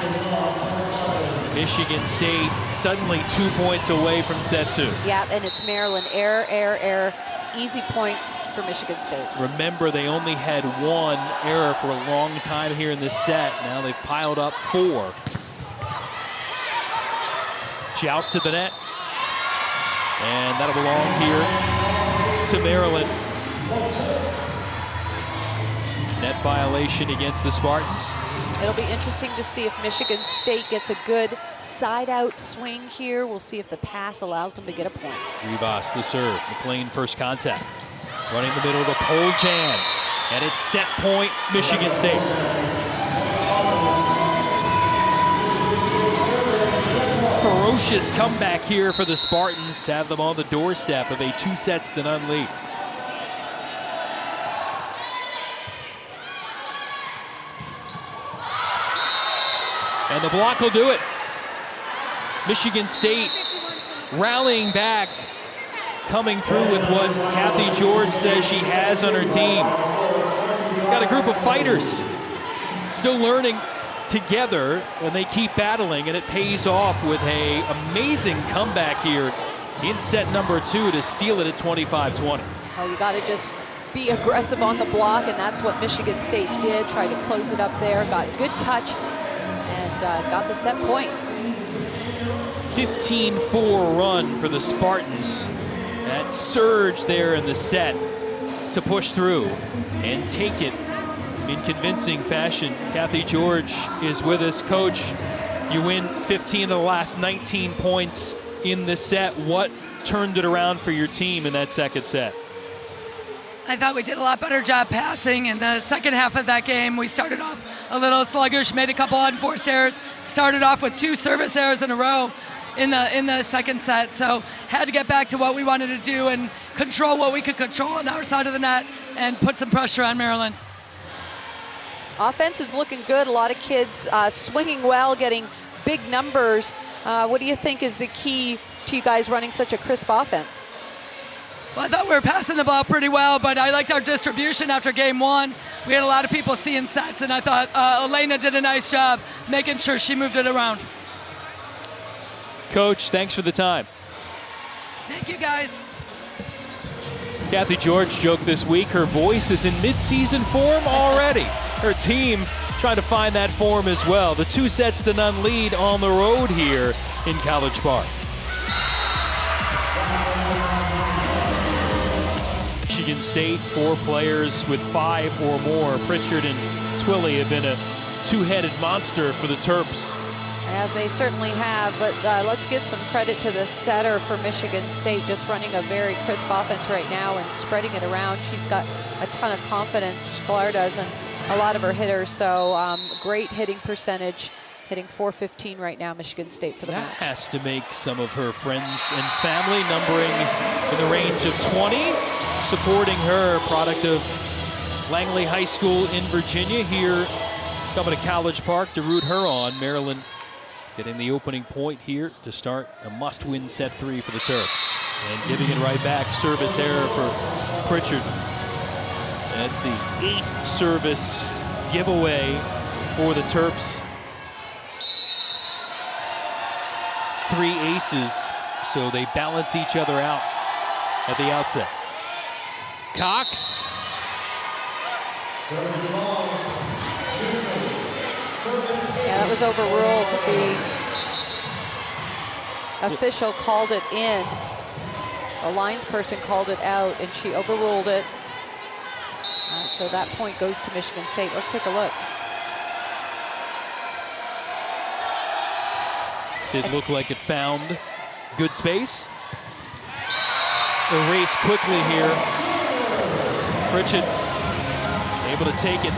Michigan State suddenly 2 points away from set 2. Yeah, and it's Maryland. Error, error, error. Easy points for Michigan State. Remember, they only had 1 error for a long time here in this set. Now they've piled up 4. Joust to the net. And that'll belong here to Maryland. Net violation against the Spartans. It'll be interesting to see if Michigan State gets a good side-out swing here. We'll see if the pass allows them to get a point. Rivas, the serve. McLean, first contact. Running the middle to Poljan. And it's set point, Michigan State. Ferocious comeback here for the Spartans. Have them on the doorstep of a 2-0 lead. And the block will do it. Michigan State rallying back, coming through with what Kathy George says she has on her team. Got a group of fighters still learning together, and they keep battling, and it pays off with an amazing comeback here in set number 2 to steal it at 25-20. Well, you got to just be aggressive on the block, and that's what Michigan State did. Tried to close it up there, got good touch, and got the set point. 15-4 run for the Spartans. That surge there in the set to push through and take it in convincing fashion. Kathy George is with us. Coach, you win 15 of the last 19 points in the set. What turned it around for your team in that second set? I thought we did a lot better job passing. In the second half of that game, we started off a little sluggish, made a couple unforced errors, started off with 2 service errors in a row in the second set. So had to get back to what we wanted to do and control what we could control on our side of the net and put some pressure on Maryland. Offense is looking good. A lot of kids swinging well, getting big numbers. What do you think is the key to you guys running such a crisp offense? Well, I thought we were passing the ball pretty well, but I liked our distribution after game 1. We had a lot of people seeing sets, and I thought Elena did a nice job making sure she moved it around. Coach, thanks for the time. Thank you, guys. Kathy George joked this week her voice is in mid-season form already. Her team trying to find that form as well. The 2-0 lead on the road here in College Park. Michigan State, 4 players with 5 or more. Pritchard and Twilley have been a two-headed monster for the Terps. As they certainly have, but let's give some credit to the setter for Michigan State, just running a very crisp offense right now and spreading it around. She's got a ton of confidence, Sklar does, and a lot of her hitters, so great hitting percentage, hitting .415 right now, Michigan State for the match. That has to make some of her friends and family, numbering in the range of 20, supporting her, product of Langley High School in Virginia, here coming to College Park to root her on. Maryland getting the opening point here to start a must-win set 3 for the Terps. And giving it right back, service error for Pritchard. That's the 8th service giveaway for the Terps. 3 aces, so they balance each other out at the outset. Cox. Yeah, that was overruled. The official called it in. The linesperson called it out, and she overruled it. So that point goes to Michigan State. Let's take a look. It looked like it found good space. Erased quickly here. Pritchett able to take it.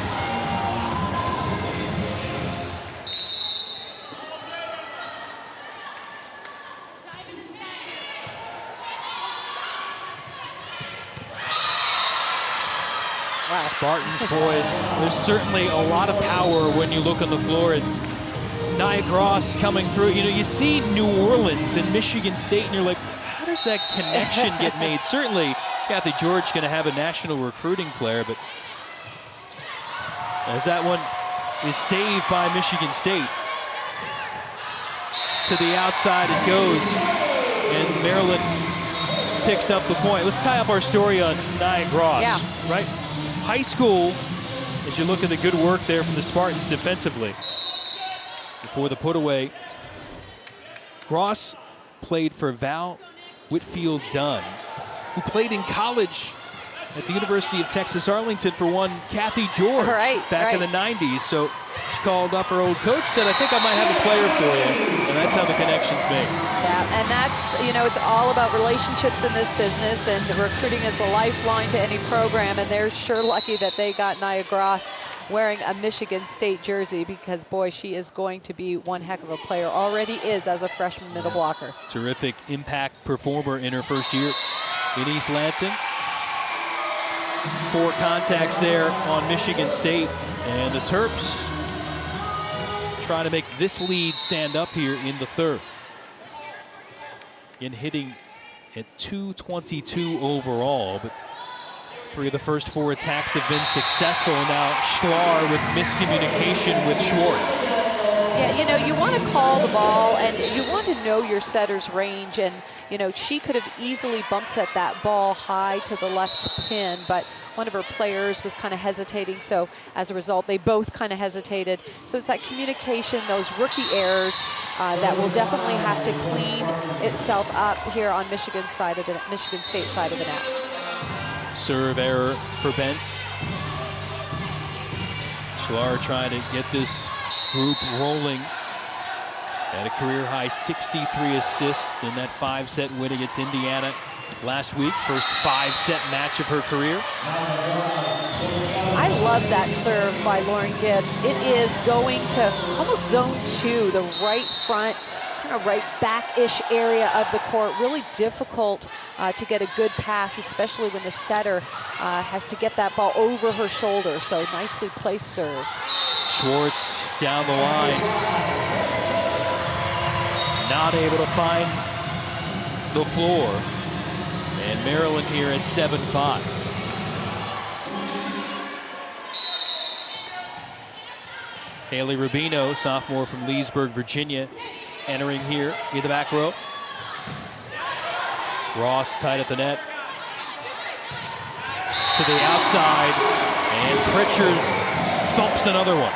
Wow. Spartans, boy, there's certainly a lot of power when you look on the floor. And Nia Gross coming through. You know, you see New Orleans and Michigan State, and you're like, how does that connection get made? Certainly, Kathy George going to have a national recruiting flair, but as that one is saved by Michigan State. To the outside it goes, and Maryland picks up the point. Let's tie up our story on Nia Gross, right? High school, as you look at the good work there from the Spartans defensively. Before the put away, Gross played for Val Whitfield Dunn, who played in college at the University of Texas Arlington for one Kathy George back in the 90s. So she called up her old coach, said, I think I might have a player for you. And that's how the connection's made. Yeah, and that's, you know, it's all about relationships in this business, and recruiting is the lifeline to any program, and they're sure lucky that they got Nia Gross wearing a Michigan State jersey, because boy, she is going to be one heck of a player. Already is as a freshman middle blocker. Terrific impact performer in her first year in East Lansing. 4 contacts there on Michigan State, and the Terps trying to make this lead stand up here in the third. In hitting at .222 overall, but 3 of the first 4 attacks have been successful. Now Sklar with miscommunication with Schwartz. Yeah, you know, you want to call the ball, and you want to know your setter's range, and you know, she could have easily bump set that ball high to the left pin, but one of her players was kind of hesitating, so as a result, they both kind of hesitated. So it's that communication, those rookie errors that will definitely have to clean itself up here on Michigan State side of the net. Serve error for Bentz. Sklar trying to get this group rolling. Had a career-high 63 assists in that 5-set win against Indiana last week. First 5-set match of her career. I love that serve by Lauren Gibbs. It is going to almost zone 2, the right front, kind of right back-ish area of the court. Really difficult to get a good pass, especially when the setter has to get that ball over her shoulder. So nicely placed serve. Schwartz down the line. Not able to find the floor. And Maryland here at 7-5. Haley Rubino, sophomore from Leesburg, Virginia, entering here in the back row. Ross tight at the net. To the outside, and Pritchard thumps another one.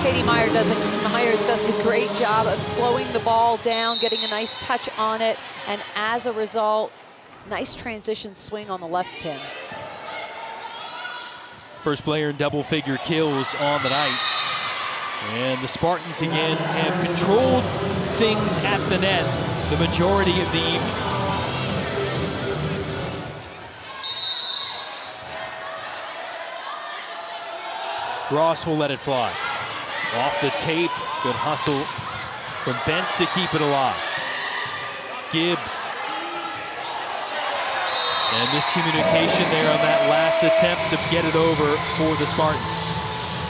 Katie Myers does a great job of slowing the ball down, getting a nice touch on it, and as a result, nice transition swing on the left pin. First player in double-figure kills on the night. And the Spartans again have controlled things at the net the majority of the evening. Ross will let it fly. Off the tape, good hustle from Bentz to keep it alive. Gibbs. And miscommunication there on that last attempt to get it over for the Spartans.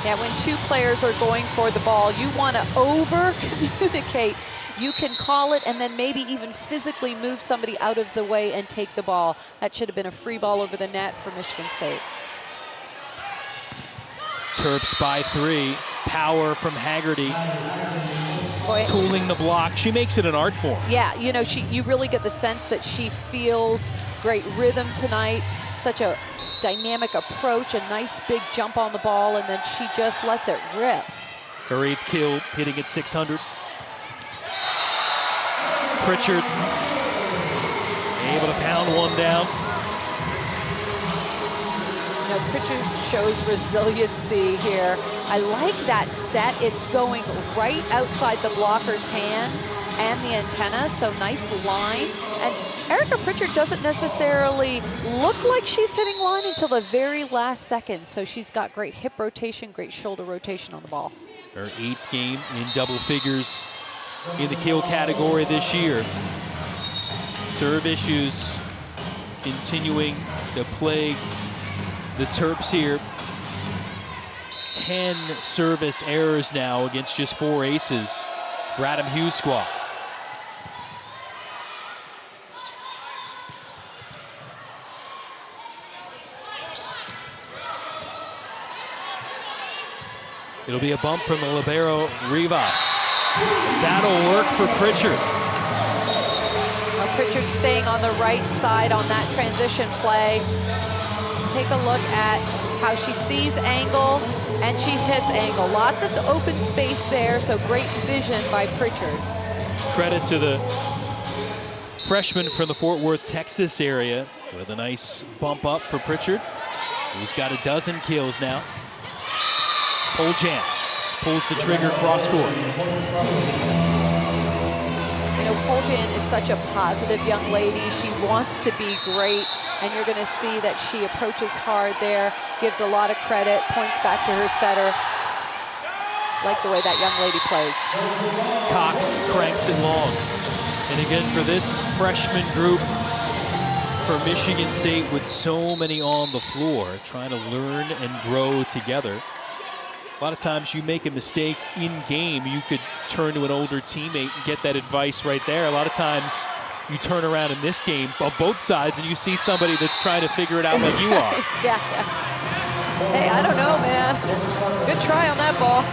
Yeah, when two players are going for the ball, you want to over-communicate. You can call it and then maybe even physically move somebody out of the way and take the ball. That should have been a free ball over the net for Michigan State. Terps by 3. Power from Haggerty. Boy. Tooling the block. She makes it an art form. Yeah, you know, you really get the sense that she feels great rhythm tonight. Such a dynamic approach, a nice big jump on the ball, and then she just lets it rip. Her 8th kill, hitting at 600. Pritchard able to pound one down. You know, Pritchard shows resiliency here. I like that set. It's going right outside the blocker's hand and the antenna, so nice line. And Erica Pritchard doesn't necessarily look like she's hitting line until the very last second, so she's got great hip rotation, great shoulder rotation on the ball. Her 8th game in double figures in the kill category this year. Serve issues continuing to plague the Terps here. 10 service errors now against just 4 aces for Adam Hughes' squad. It'll be a bump from the libero Rivas. That'll work for Pritchard. Well, Pritchard staying on the right side on that transition play. Take a look at how she sees angle and she hits angle. Lots of open space there, so great vision by Pritchard. Credit to the freshman from the Fort Worth, Texas area with a nice bump up for Pritchard, who's got a dozen kills now. Poljan pulls the trigger cross court. You know, Poljan is such a positive young lady. She wants to be great, and you're going to see that she approaches hard there, gives a lot of credit, points back to her setter. Like the way that young lady plays. Cox cranks it long. And again, for this freshman group, for Michigan State with so many on the floor, trying to learn and grow together. A lot of times you make a mistake in game, you could turn to an older teammate and get that advice right there. A lot of times you turn around in this game on both sides and you see somebody that's trying to figure it out like you are. Yeah. Hey, I don't know, man. Good try on that ball.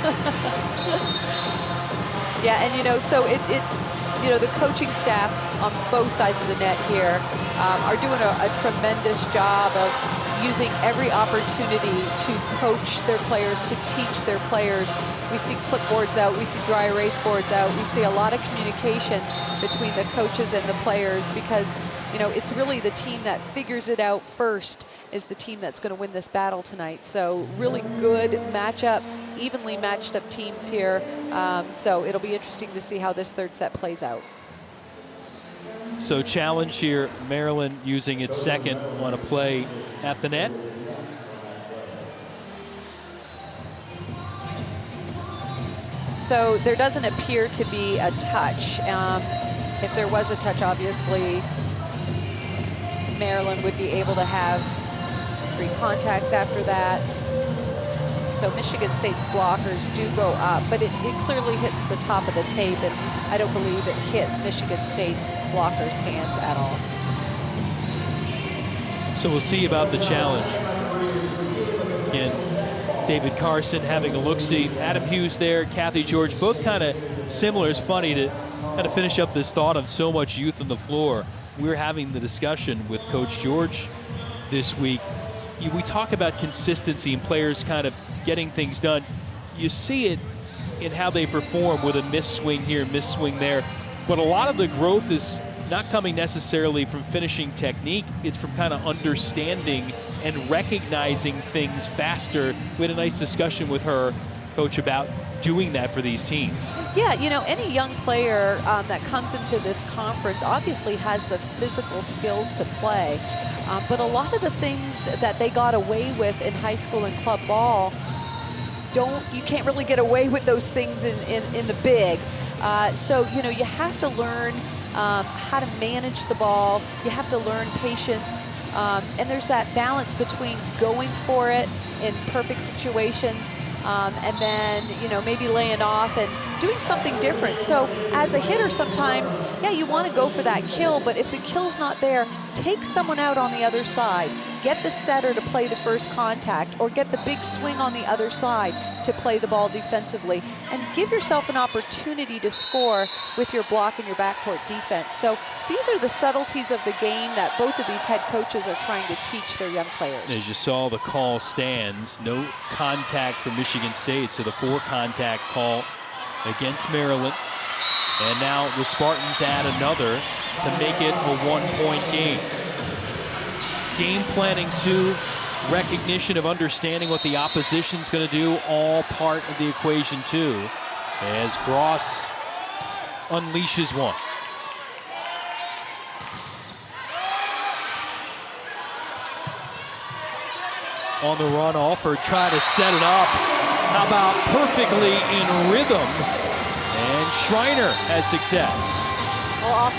Yeah, and you know, so you know, the coaching staff on both sides of the net here are doing a tremendous job of using every opportunity to coach their players, to teach their players. We see clipboards out, we see dry erase boards out, we see a lot of communication between the coaches and the players, because, you know, it's really the team that figures it out first is the team that's going to win this battle tonight. So really good matchup, evenly matched up teams here. So it'll be interesting to see how this third set plays out. So challenge here, Maryland using its second on a play at the net. So there doesn't appear to be a touch. If there was a touch, obviously, Maryland would be able to have 3 contacts after that. So Michigan State's blockers do go up, but it clearly hits the top of the tape, and I don't believe it hit Michigan State's blockers' hands at all. So we'll see about the challenge. Again, David Carson having a look-see. Adam Hughes there, Kathy George, both kind of similar. It's funny to kind of finish up this thought on so much youth on the floor. We're having the discussion with Coach George this week. We talk about consistency and players kind of getting things done. You see it in how they perform with a miss swing here, miss swing there. But a lot of the growth is not coming necessarily from finishing technique. It's from kind of understanding and recognizing things faster. We had a nice discussion with her Coach, about doing that for these teams? Yeah, you know, any young player that comes into this conference obviously has the physical skills to play. But a lot of the things that they got away with in high school and club ball, you can't really get away with those things in the big. So, you know, you have to learn how to manage the ball. You have to learn patience. And there's that balance between going for it in perfect situations and then, you know, maybe laying off and doing something different. So as a hitter sometimes, yeah, you want to go for that kill, but if the kill's not there, take someone out on the other side. Get the setter to play the first contact or get the big swing on the other side to play the ball defensively and give yourself an opportunity to score with your block and your backcourt defense. So these are the subtleties of the game that both of these head coaches are trying to teach their young players. As you saw, the call stands. No contact for Michigan State, so the 4 contact call against Maryland. And now the Spartans add another to make it a 1-point game. Game planning too, recognition of understanding what the opposition's going to do, all part of the equation too, as Gross unleashes one. On the run, Alford trying to set it up. How about perfectly in rhythm? And Schreiner has success. Well,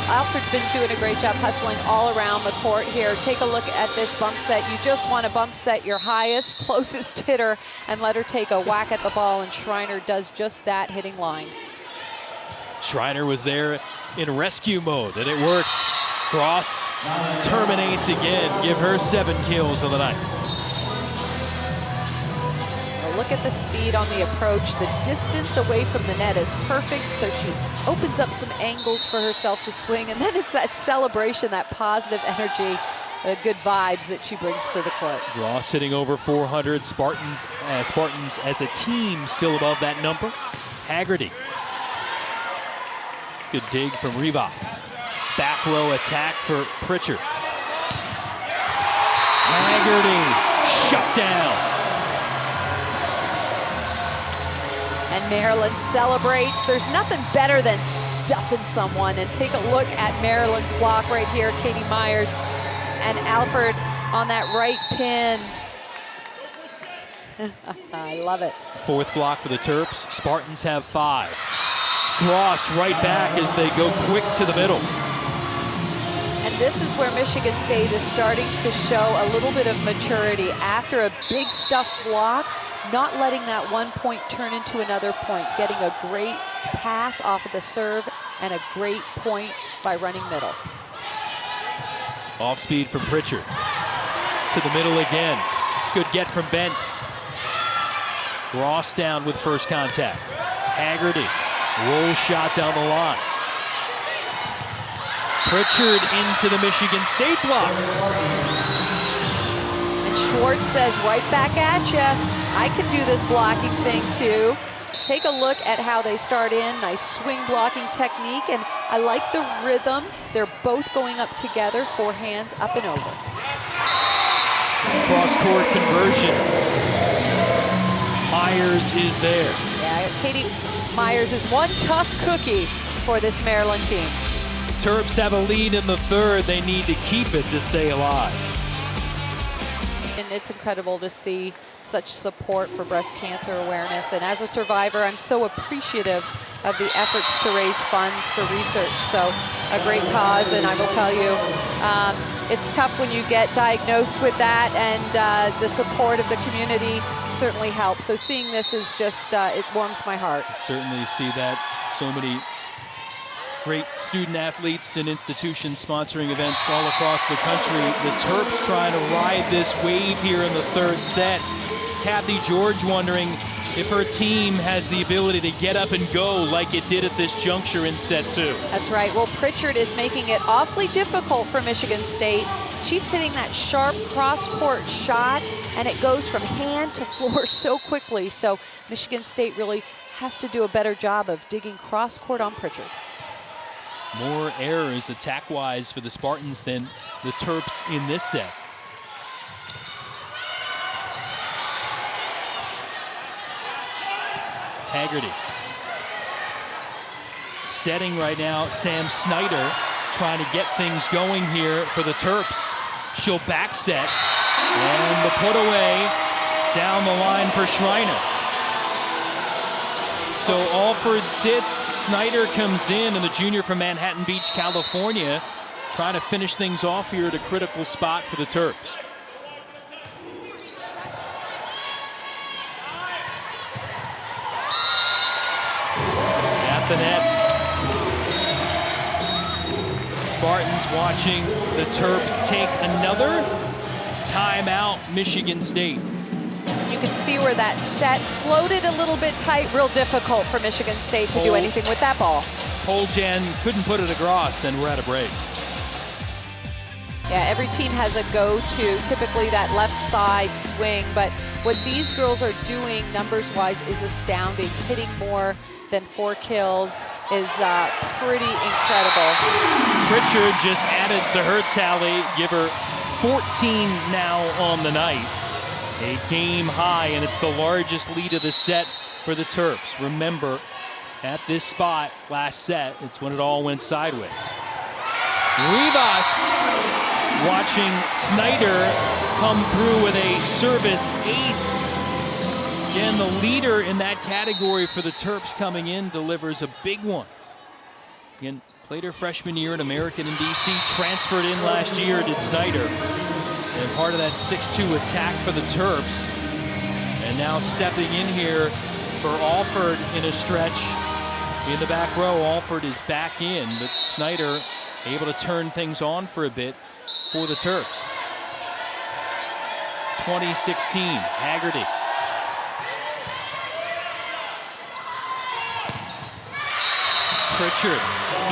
Alfred's been doing a great job hustling all around the court here. Take a look at this bump set. You just want to bump set your highest, closest hitter and let her take a whack at the ball, and Schreiner does just that, hitting line. Schreiner was there in rescue mode, and it worked. Gross terminates again. Give her 7 kills on the night. Look at the speed on the approach. The distance away from the net is perfect, so she opens up some angles for herself to swing, and then it's that celebration, that positive energy, the good vibes that she brings to the court. Ross hitting over 400. Spartans as a team still above that number. Haggerty. Good dig from Rivas. Back row attack for Pritchard. Haggerty shut down. And Maryland celebrates. There's nothing better than stuffing someone. And take a look at Maryland's block right here. Katie Myers and Alford on that right pin. I love it. 4th block for the Terps. Spartans have 5. Gross right back as they go quick to the middle. And this is where Michigan State is starting to show a little bit of maturity after a big stuff block. Not letting that 1 point turn into another point, getting a great pass off of the serve and a great point by running middle. Off speed from Pritchard. To the middle again. Good get from Bentz. Ross down with first contact. Haggerty, roll shot down the line. Pritchard into the Michigan State block. And Schwartz says right back at ya. I can do this blocking thing too. Take a look at how they start in. Nice swing blocking technique, and I like the rhythm. They're both going up together, 4 hands up and over. Cross-court conversion. Myers is there. Yeah, Katie Myers is one tough cookie for this Maryland team. Terps have a lead in the 3rd. They need to keep it to stay alive. And it's incredible to see such support for breast cancer awareness. And as a survivor, I'm so appreciative of the efforts to raise funds for research. So a great cause, and I will tell you, it's tough when you get diagnosed with that, and the support of the community certainly helps. So seeing this is just, it warms my heart. I certainly see that. So many great student athletes and institutions sponsoring events all across the country. The Terps trying to ride this wave here in the 3rd set. Kathy George wondering if her team has the ability to get up and go like it did at this juncture in set 2. That's right. Well, Pritchard is making it awfully difficult for Michigan State. She's hitting that sharp cross-court shot, and it goes from hand to floor so quickly. So Michigan State really has to do a better job of digging cross-court on Pritchard. More errors attack-wise for the Spartans than the Terps in this set. Haggerty. Setting right now, Sam Snyder trying to get things going here for the Terps. She'll back set, and the put away down the line for Schreiner. So Alford sits, Snyder comes in, and the junior from Manhattan Beach, California, trying to finish things off here at a critical spot for the Terps. At the net. Spartans watching the Terps take another timeout, Michigan State. You can see where that set floated a little bit tight, real difficult for Michigan State to do anything with that ball. Poljan couldn't put it across, and we're at a break. Yeah, every team has a go-to, typically that left side swing, but what these girls are doing numbers-wise is astounding. Hitting more than 4 kills is pretty incredible. Pritchard just added to her tally, give her 14 now on the night. A game high, and it's the largest lead of the set for the Terps. Remember, at this spot last set, it's when it all went sideways. Rivas watching Snyder come through with a service ace. Again, the leader in that category for the Terps coming in delivers a big one. Again, played her freshman year in American in DC, transferred in last year, did Snyder. And part of that 6-2 attack for the Terps. And now stepping in here for Alford in a stretch in the back row. Alford is back in, but Snyder able to turn things on for a bit for the Terps. 2016, Haggerty. Pritchard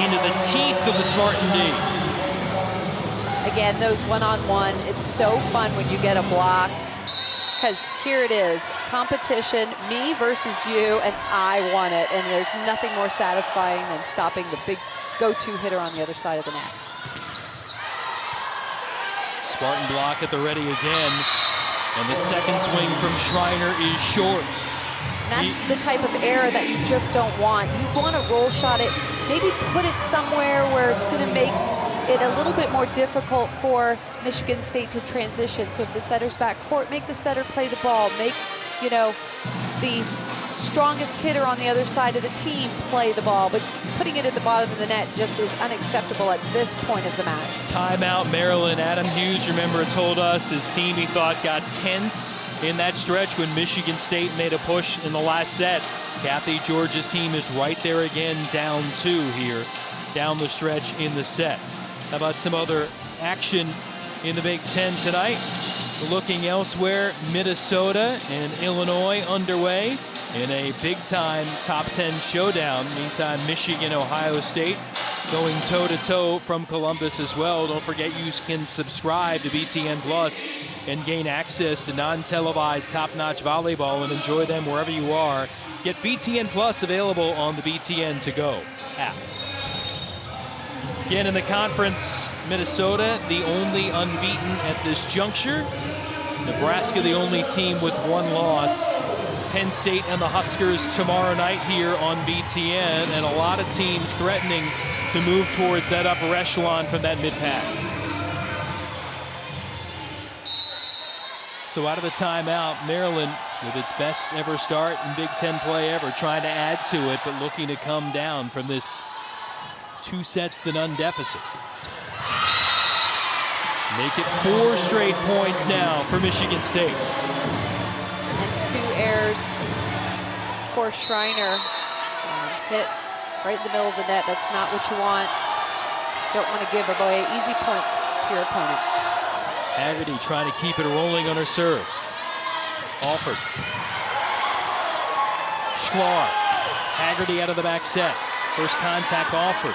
into the teeth of the Spartan D. Again, those one-on-one, it's so fun when you get a block, because here it is, competition, me versus you, and I won it, and there's nothing more satisfying than stopping the big go-to hitter on the other side of the net. Spartan block at the ready again, and the second swing from Schreiner is short. That's the type of error that you just don't want. You want to roll shot it, maybe put it somewhere where it's going to make it a little bit more difficult for Michigan State to transition. So if the setter's back court, make the setter play the ball. Make, you know, the strongest hitter on the other side of the team play the ball. But putting it at the bottom of the net just is unacceptable at this point of the match. Timeout, Maryland. Adam Hughes, remember, told us his team, he thought, got tense in that stretch when Michigan State made a push in the last set. Kathy George's team is right there again, down 2 here, down the stretch in the set. How about some other action in the Big Ten tonight? Looking elsewhere, Minnesota and Illinois underway in a big-time top 10 showdown. Meantime, Michigan, Ohio State going toe-to-toe from Columbus as well. Don't forget you can subscribe to BTN Plus and gain access to non-televised top-notch volleyball and enjoy them wherever you are. Get BTN Plus available on the BTN To Go app. Again in the conference, Minnesota, the only unbeaten at this juncture. Nebraska, the only team with 1 loss. Penn State and the Huskers tomorrow night here on BTN, and a lot of teams threatening to move towards that upper echelon from that mid-pack. So out of the timeout, Maryland with its best ever start in Big Ten play ever, trying to add to it, but looking to come down from this 2-0 deficit. Make it 4 straight points now for Michigan State. And 2 errors for Schreiner. Hit right in the middle of the net. That's not what you want. Don't want to give away easy points to your opponent. Haggerty trying to keep it rolling on her serve. Alford. Sklar. Haggerty out of the back set. First contact, Alford.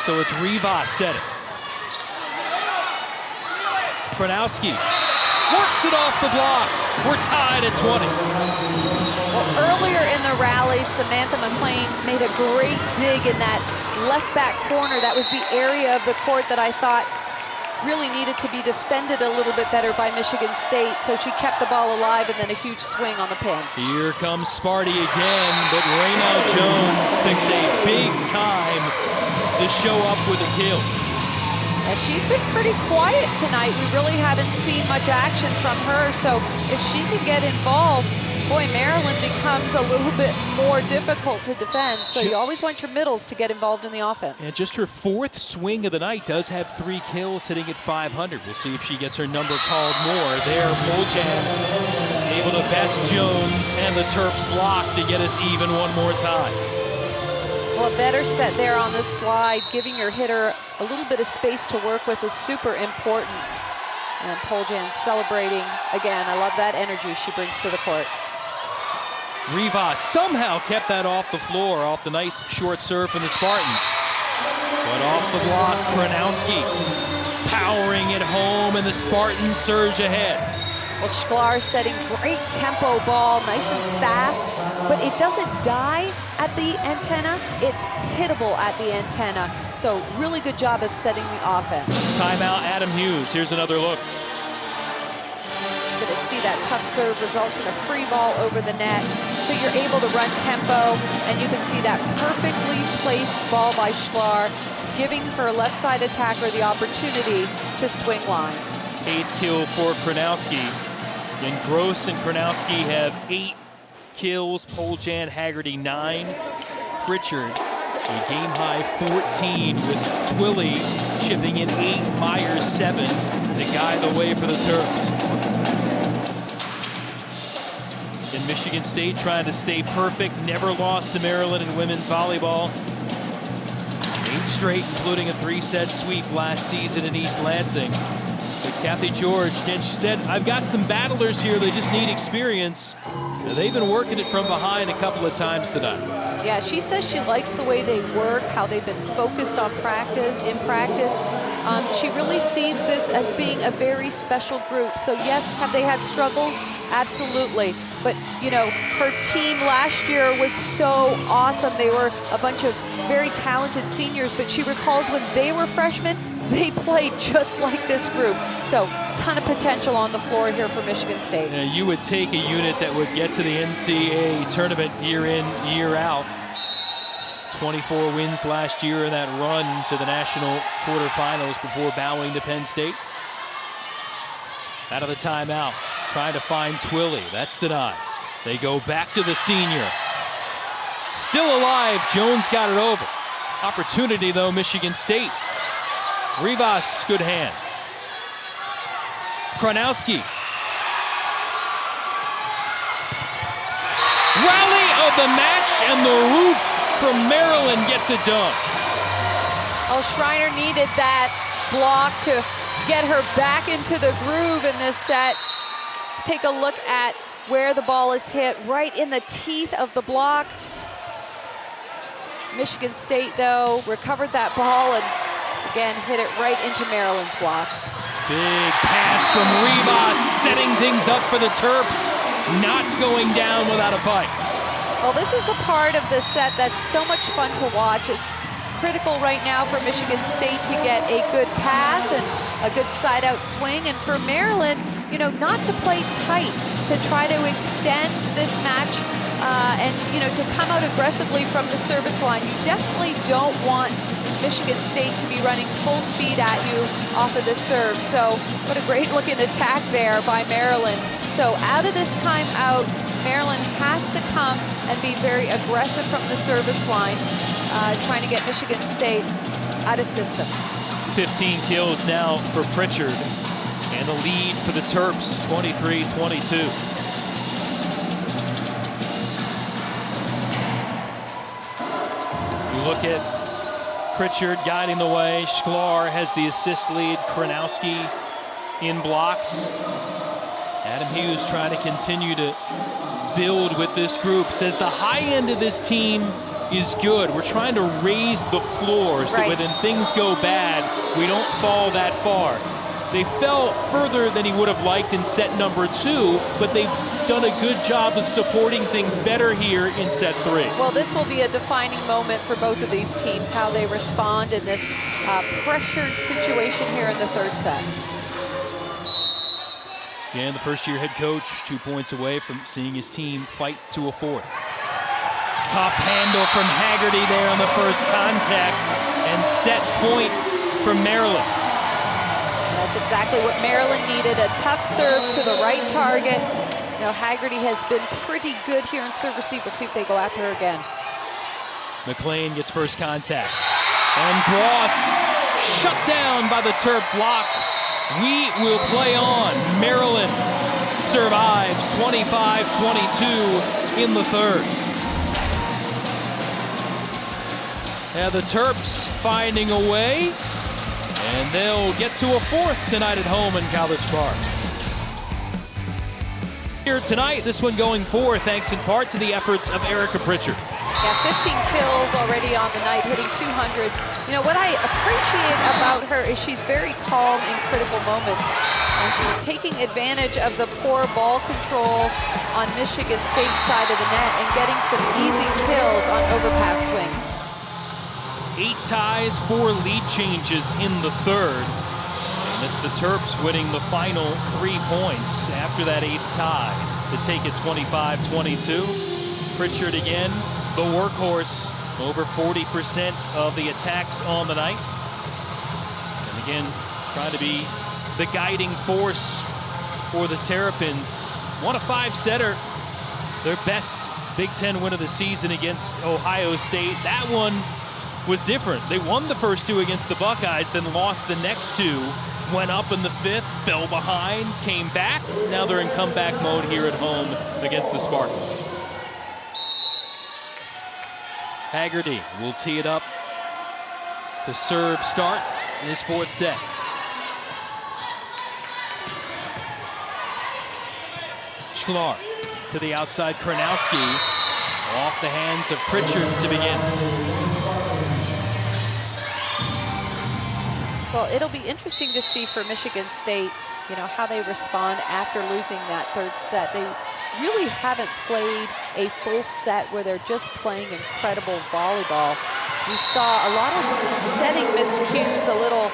So it's Rivas setting. Kronowski works it off the block. We're tied at 20. Well, earlier in the rally, Samantha McLean made a great dig in that left back corner. That was the area of the court that I thought really needed to be defended a little bit better by Michigan State, so she kept the ball alive and then a huge swing on the pin. Here comes Sparty again, but Raynell Jones picks a big time to show up with a kill. And she's been pretty quiet tonight. We really haven't seen much action from her, so if she can get involved, boy, Maryland becomes a little bit more difficult to defend, so you always want your middles to get involved in the offense. And just her 4th swing of the night, does have 3 kills, hitting at 500. We'll see if she gets her number called more. There, Poljan able to best Jones and the Terps block to get us even one more time. Well, a better set there on this slide, giving your hitter a little bit of space to work with is super important. And Poljan celebrating again. I love that energy she brings to the court. Rivas somehow kept that off the floor, off the nice short serve from the Spartans. But off the block, Kronowski powering it home, and the Spartans surge ahead. Well, Sklar setting great tempo ball, nice and fast, but it doesn't die at the antenna, it's hittable at the antenna. So really good job of setting the offense. Timeout, Adam Hughes. Here's another look. Going to see that tough serve results in a free ball over the net. So you're able to run tempo, and you can see that perfectly placed ball by Sklar, giving her left side attacker the opportunity to swing line. 8th kill for Kronowski. And Gross and Kronowski have 8 kills. Poljan Haggerty 9. Pritchard a game high 14 with Twilley chipping in 8, Myers 7 to guide the way for the Terps. And Michigan State trying to stay perfect, never lost to Maryland in women's volleyball. 8 straight, including a 3-set sweep last season in East Lansing. But Kathy George, again, she said, I've got some battlers here, they just need experience. Now, they've been working it from behind a couple of times tonight. Yeah, she says she likes the way they work, how they've been focused on practice. She really sees this as being a very special group. So yes, have they had struggles? Absolutely. But, you know, her team last year was so awesome. They were a bunch of very talented seniors, but she recalls when they were freshmen, they played just like this group. So, ton of potential on the floor here for Michigan State. Yeah, you would take a unit that would get to the NCAA tournament year in, year out. 24 wins last year in that run to the national quarterfinals before bowing to Penn State. Out of the timeout, trying to find Twilley. That's denied. They go back to the senior. Still alive, Jones got it over. Opportunity though, Michigan State. Rivas, good hands. Kronowski. Rally of the match, and the roof from Maryland gets it done. Oh, Schreiner needed that block to get her back into the groove in this set. Let's take a look at where the ball is hit, right in the teeth of the block. Michigan State, though, recovered that ball and again hit it right into Maryland's block. Big pass from Rivas, setting things up for the Terps, not going down without a fight. Well, this is the part of the set that's so much fun to watch. It's critical right now for Michigan State to get a good pass and a good side-out swing. And for Maryland, you know, not to play tight, to try to extend this match and, you know, to come out aggressively from the service line. You definitely don't want Michigan State to be running full speed at you off of the serve. So what a great looking attack there by Maryland. So out of this timeout, Maryland has to come and be very aggressive from the service line, trying to get Michigan State out of system. 15 kills now for Pritchard, and the lead for the Terps, 23-22. You look at Pritchard guiding the way. Sklar has the assist lead. Kronowski in blocks. Adam Hughes trying to continue to build with this group. Says the high end of this team is good. We're trying to raise the floor so that when things go bad, we don't fall that far. They fell further than he would have liked in set number 2, but they've done a good job of supporting things better here in set 3. Well, this will be a defining moment for both of these teams, how they respond in this pressured situation here in the third set. And the first-year head coach 2 points away from seeing his team fight to a fourth. Tough handle from Haggerty there on the first contact, and set point for Maryland. That's exactly what Maryland needed, a tough serve to the right target. You know, Haggerty has been pretty good here in serve receive. Let's see if they go after her again. McLean gets first contact. And Gross shut down by the Terp block. We will play on. Maryland survives 25-22 in the third. Yeah, the Terps finding a way, and they'll get to a fourth tonight at home in College Park. Here tonight, this one going 4, thanks in part to the efforts of Erica Pritchard. Yeah, 15 kills already on the night, hitting 200. You know, what I appreciate about her is she's very calm in critical moments. And she's taking advantage of the poor ball control on Michigan State's side of the net and getting some easy kills on overpass swings. 8 ties, 4 lead changes in the third. And it's the Terps winning the final 3 points after that 8th tie to take it 25-22. Pritchard again, the workhorse, over 40% of the attacks on the night. And again, trying to be the guiding force for the Terrapins. Won a 5-setter, their best Big Ten win of the season against Ohio State. That one was different. They won the first 2 against the Buckeyes, then lost the next 2, went up in the 5th, fell behind, came back. Now they're in comeback mode here at home against the Spartans. Haggerty will tee it up to serve start in his 4th set. Sklar to the outside, Kranowski off the hands of Pritchard to begin. Well, it'll be interesting to see for Michigan State, you know, how they respond after losing that third set. They really haven't played a full set where they're just playing incredible volleyball. We saw a lot of setting miscues, a little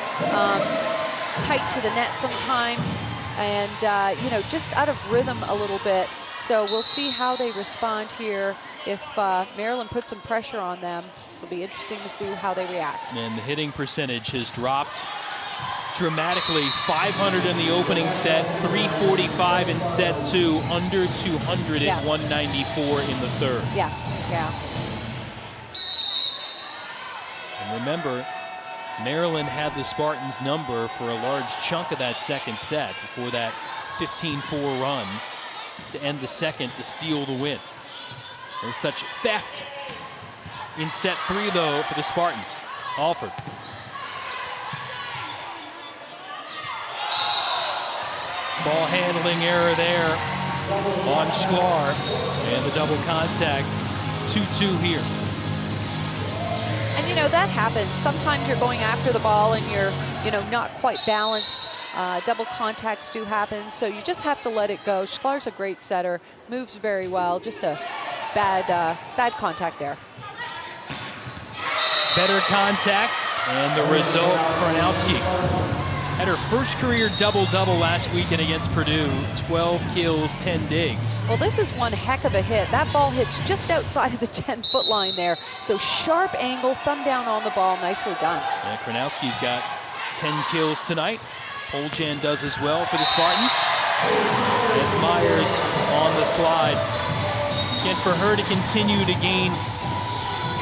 tight to the net sometimes, and, you know, just out of rhythm a little bit. So we'll see how they respond here. If Maryland puts some pressure on them, it'll be interesting to see how they react. And the hitting percentage has dropped dramatically. 500 in the opening set, 345 in set 2, under 200 at 194 in the third. Yeah. And remember, Maryland had the Spartans' number for a large chunk of that second set before that 15-4 run to end the second to steal the win. There was such theft in set 3, though, for the Spartans. Alford. Ball handling error there on Sklar, and the double contact, 2-2 here. And, you know, that happens. Sometimes you're going after the ball and you're, you know, not quite balanced. Double contacts do happen, so you just have to let it go. Sklar's a great setter, moves very well, just a bad contact there. Better contact, and the result, Kranowski had her first career double-double last weekend against Purdue, 12 kills, 10 digs. Well, this is one heck of a hit. That ball hits just outside of the 10-foot line there. So sharp angle, thumb down on the ball, nicely done. Yeah, Kranowski's got 10 kills tonight. Poljan does as well for the Spartans. That's Myers on the slide. And for her to continue to gain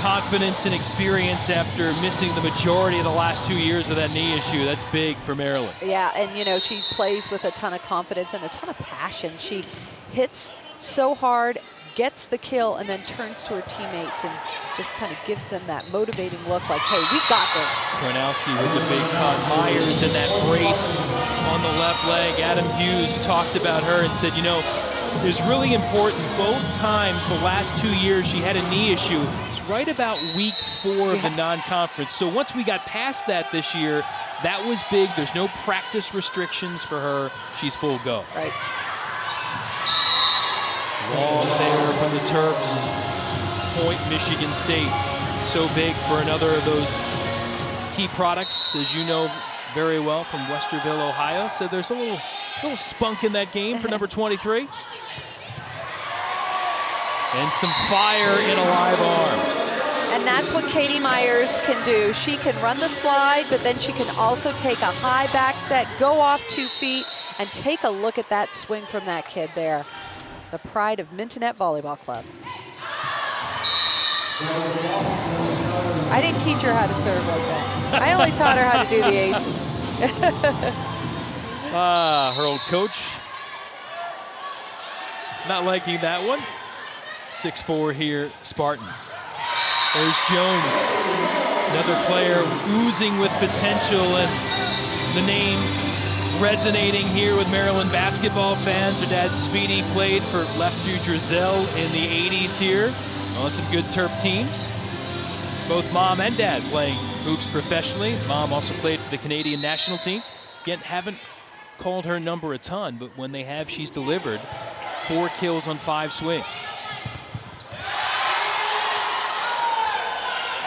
confidence and experience after missing the majority of the last 2 years of that knee issue, that's big for Maryland. Yeah, and you know, she plays with a ton of confidence and a ton of passion. She hits so hard, gets the kill, and then turns to her teammates and just kind of gives them that motivating look like, hey, we got this. Kranowski with the big cut. Myers in that brace on the left leg. Adam Hughes talked about her and said, you know, it was really important both times the last 2 years she had a knee issue. It's right about week 4 of the non-conference. So once we got past that this year, that was big. There's no practice restrictions for her. She's full go. Right. Long there from the Terps. Point Michigan State. So big for another of those key products, as you know very well, from Westerville, Ohio. So there's a little spunk in that game for number 23. And some fire in a live arm. And that's what Katie Myers can do. She can run the slide, but then she can also take a high back set, go off 2 feet, and take a look at that swing from that kid there. The pride of Mintonette Volleyball Club. I didn't teach her how to serve like that. I only taught her how to do the aces. Her old coach not liking that one. 6-4 here, Spartans. There's Jones, another player oozing with potential, and the name resonating here with Maryland basketball fans. Her dad, Speedy, played for Lefty Drizel in the 80s here on some good Terp teams. Both mom and dad playing hoops professionally. Mom also played for the Canadian national team. Again, haven't called her number a ton, but when they have, she's delivered. 4 kills on 5 swings.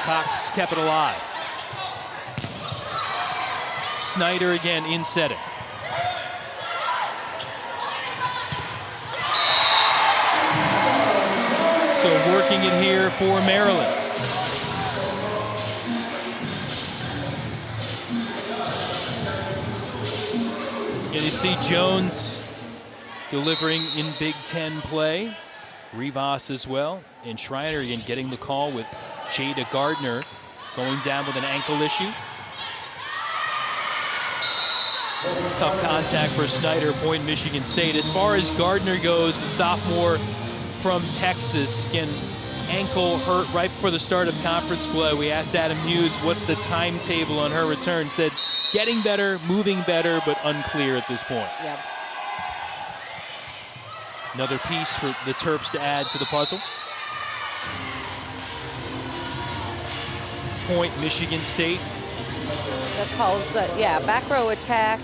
Cox kept it alive. Snyder again in setting. So working it here for Maryland. And you see Jones delivering in Big Ten play. Rivas as well. And Schreiner again getting the call with Jada Gardner going down with an ankle issue. Tough contact for Snyder, Point Michigan State. As far as Gardner goes, the sophomore from Texas, again, ankle hurt right before the start of conference play. We asked Adam Hughes what's the timetable on her return. Said getting better, moving better, but unclear at this point. Yeah. Another piece for the Terps to add to the puzzle. Point Michigan State. That calls, back row attack.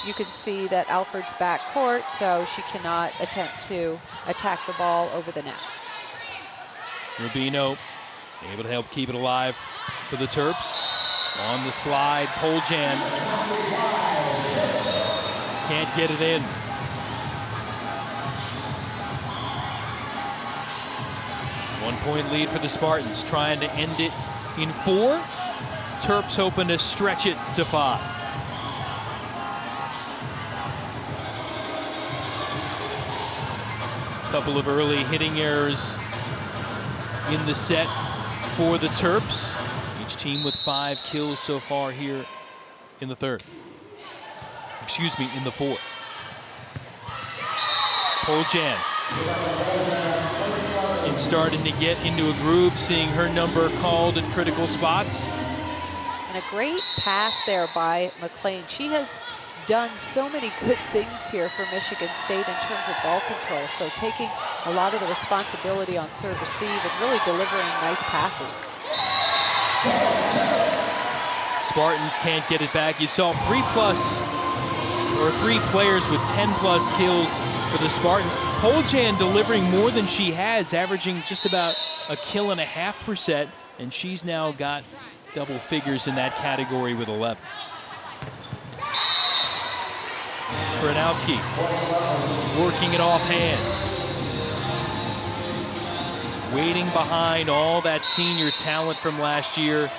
You can see that Alford's back court, so she cannot attempt to attack the ball over the net. Rubino able to help keep it alive for the Terps. On the slide, Poljan can't get it in. One-point lead for the Spartans, trying to end it in 4. Terps hoping to stretch it to 5. Couple of early hitting errors in the set for the Terps. Each team with 5 kills so far here in the 3rd. Excuse me, in the 4th. Poljan. And starting to get into a groove, seeing her number called in critical spots. And a great pass there by McLean. She has done so many good things here for Michigan State in terms of ball control. So taking a lot of the responsibility on serve receive and really delivering nice passes. Spartans can't get it back. You saw 3 players with 10+ kills for the Spartans. Poljan delivering more than she has, averaging just about a kill and a half per set, and she's now got double figures in that category with 11. Kranowski working it off hands. Waiting behind all that senior talent from last year.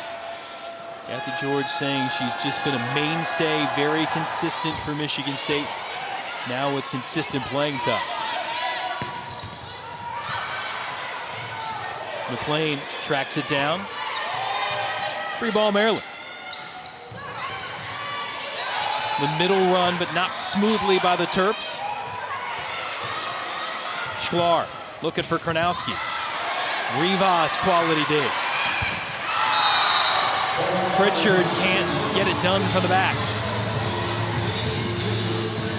Kathy George saying she's just been a mainstay, very consistent for Michigan State. Now with consistent playing time. McLean tracks it down. Free ball, Maryland. The middle run, but knocked smoothly by the Terps. Sklar looking for Kranowski. Rivas, quality dig. Pritchard can't get it done from the back.